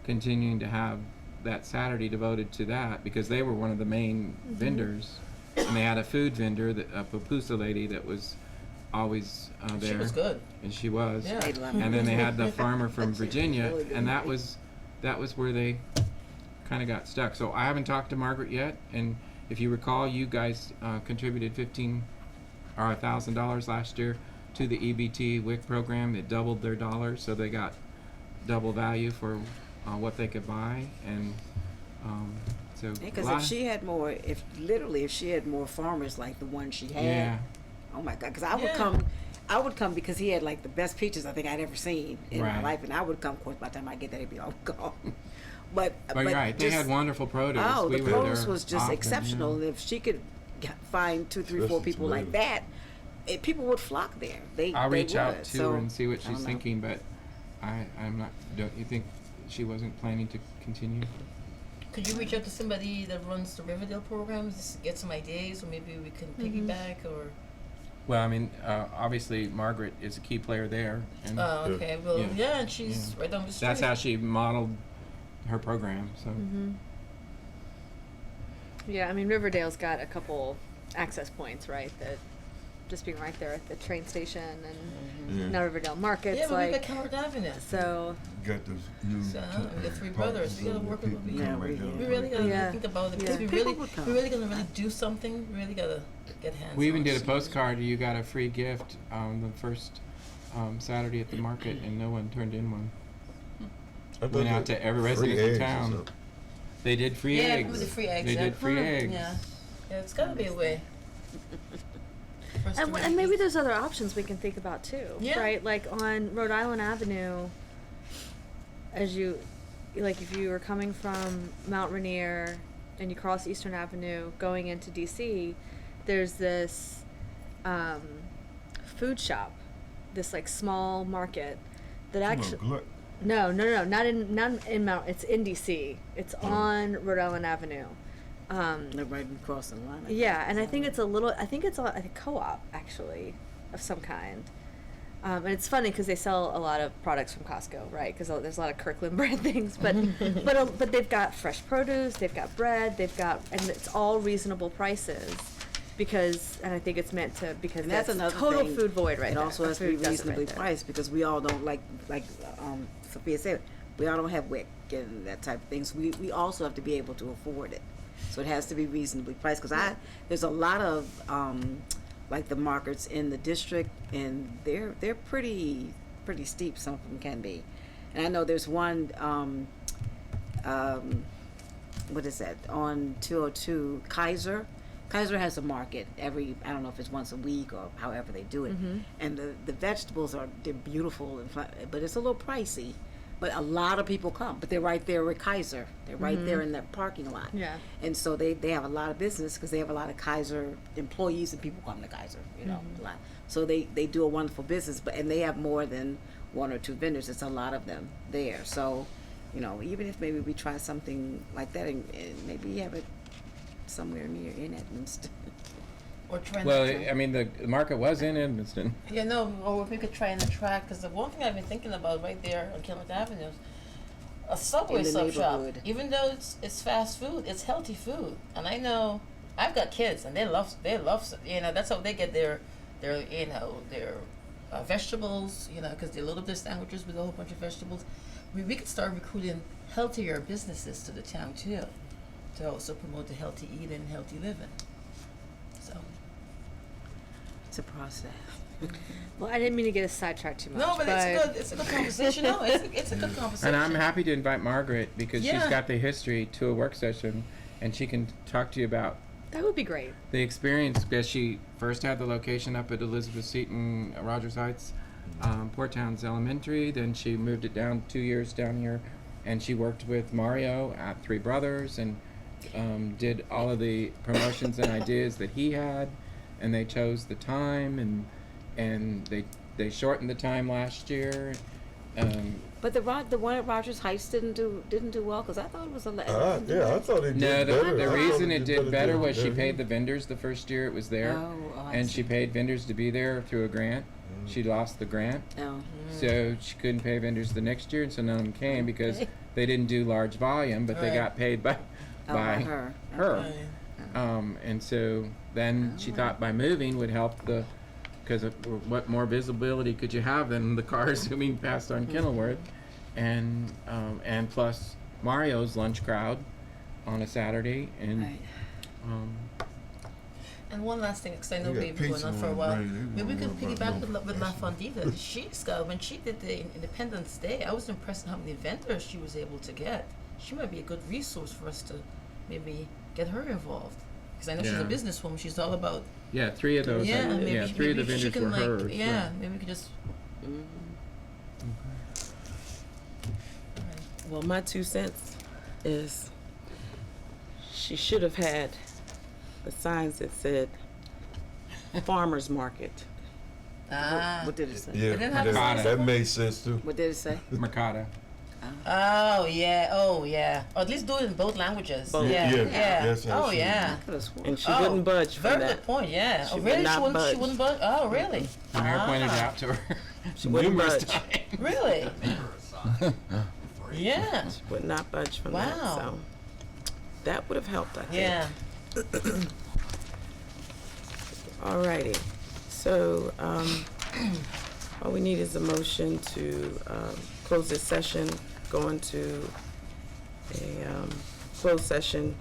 continuing to have that Saturday devoted to that because they were one of the main vendors, and they had a food vendor, a pupusa lady that was always there. She was good. And she was. Yeah. Made a lot of And then they money. had the farmer from Virginia, and that was where they kind of got stuck. So I haven't talked to Margaret yet, and if you recall, you guys contributed $1,000 last year to the EBT WIC program. It doubled their dollars, so they got double value for what they could buy, and so Because a lot if she had more, if she had more farmers like the one she had, yeah. oh my God! Because I would come because he had like the best peaches I think I'd ever seen in my Right. life, and I would come. Of course, by the time I get there, it'd be all gone. But But you're right, they just- had wonderful produce. Oh, We the were produce there was just often, exceptional. yeah. And if she could find 2, 3, 4 Especially people like tomatoes. that, people would flock there. I'll they reach out would. to So, her and see what I she's don't know. thinking, but I'm not. Don't you think she wasn't planning to continue? Could you reach out to somebody that runs the Riverdale programs, just get some ideas, or maybe we can Mm-hmm. piggyback, or? Well, I mean, obviously Margaret is a key player there, and Oh, okay. Well, Yeah. yeah, and she's right down the street. that's how she modeled her program. So Yeah, I mean Riverdale's got a couple access points, right? That just being right there at the train station and Yeah. now Riverdale Market's Yeah, but we like got Cameron Avenue. so. Got those new. So, we got three brothers. We gotta work with what we Yeah, got. we- We really gotta Yeah. think about it. Yeah. Because we People really, would come. we really gonna really do something. We really gotta get hands. we even on did a it. postcard. You got a free gift the first Saturday at the market, and no one turned in one. Went out to every resident in town. They did free Yeah, eggs. with the free eggs. They yeah. did free eggs. Yeah, yeah, it's gotta be a way. for us to And really maybe eat. there's other options we can think about too, Yeah. right? Like on Rhode Island Avenue, if you were coming from Mount Rainier and you cross Eastern Avenue going into DC, there's this food shop, this like small market that actually. No, not in Mount. It's in DC. It's on Rhode Island Avenue. They're right across the line. Yeah, and I think it's a co-op actually of some kind. And it's funny because they sell a lot of products from Costco, right? Because there's a lot of Kirkland brand things, but but they've got fresh produce, they've got bread, and it's all reasonable prices. And I think it's meant to because And that's another total thing. food void right It there. also has to be Food desert reasonably right there. priced because we all don't like Sophia said, we all don't have WIC and that type of thing. So we also have to be able to afford it. So it has to be reasonably priced because there's a lot of like the markets in the district and they're pretty steep. Some of them can be, and I know there's one. What is that on 202 Kaiser? Kaiser has a market I don't know if it's once a week or however they do it, and the vegetables they're beautiful but it's a little pricey. But a lot of people come, but they're right there with Kaiser. They're right there in that parking lot. Yeah. And so they have a lot of business because they have a lot of Kaiser employees and people come to Kaiser, a lot. So they do a wonderful business, and they have more than 1 or 2 vendors. It's a lot of them there. So, even if maybe we try something like that and maybe have it somewhere near in Edmonston. Or try Well, to. I mean, the market was in Edmonston. Yeah, no, or if we could try and attract, because the one thing I've been thinking about right there on Kilmont Avenue is a Subway In the sub shop. neighborhood. Even though it's fast food, it's healthy food, and I know I've got kids, and they love that's how they get their vegetables, because they load up their sandwiches with a whole bunch of vegetables. We could start recruiting healthier businesses to the town too, to also promote the healthy eating, healthy living. So. It's a process. Well, I didn't mean to get us sidetracked too much. No, but it's a good conversation. No, it's a good conversation. And I'm happy to invite Margaret because she's Yeah. got the history to a work session, and she can talk to you about That would be great. the experience because she first had the location up at Elizabeth Seton, Rogers Heights, Port Towns Elementary. Then she moved it down 2 years down here, and she worked with Mario at Three Brothers and did all of the promotions and ideas that he had, and they chose the time and they shortened the time last year. But the one at Rogers Heights didn't do well because I thought it was a lot. I thought it did No, better. the I reason thought it did better was she than paid the vendors the first year it was there, I and see. she paid vendors to be there through a grant. She lost the grant, Oh. so she couldn't pay vendors the next year, and so none of them came because they didn't do large volume, but they Right. got paid by her. her. And so then she thought by moving would help because what more visibility could you have than the cars zooming past on Kenilworth, and plus Mario's lunch crowd on a Saturday, and Right. And one last thing, because I know They got we've been going pizza on for a on while. brain. They Maybe we won't could worry piggyback about with no La Fondita. She's got, when she did the Independence Day, I was impressed at how many vendors she was able to get. She might be a good resource for us to maybe get her involved. Because I know she's Yeah. a businesswoman. She's all about, Yeah, three of those. yeah, maybe, yeah, three of the maybe she vendors can were like, hers. yeah, maybe we could just, Well, my 2 cents is she should have had the signs that said farmer's market. What did it say? Yeah, didn't have that, to- that made sense too. What did it say? Mercado. oh yeah, or at least do it in both languages. Both. Yeah, Yeah, yeah. that's how Oh she- yeah. And she Oh, wouldn't budge Very from good that. point. Yeah. She Oh, would really? not She budge. wouldn't budge. Oh, really? The mayor pointed it Ah. out to her. She wouldn't numerous budge. times. Really? Yeah. Would not budge from that. Wow. So that would have helped, I think. Yeah. Alrighty. So all we need is a motion to close this session, go into a closed session,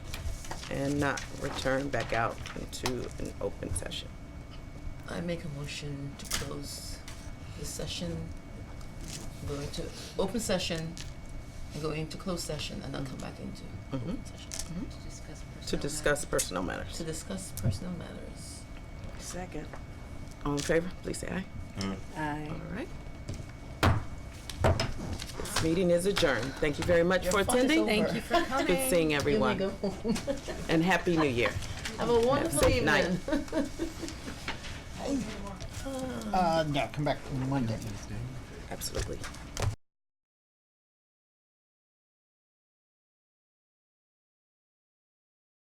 and not return back out into an open session. I make a motion to close the session, go into open session, and go into closed session, and then come back into open session To discuss personal matters. to discuss personal matters. Second. All in favor, please say aye. Aye. All right. This meeting is adjourned. Thank you very much Your for fun is attending. over. Thank you for coming. Good seeing You may everyone. go home. And Happy New Year. Have a wonderful safe evening. night. No, come back Monday. Absolutely.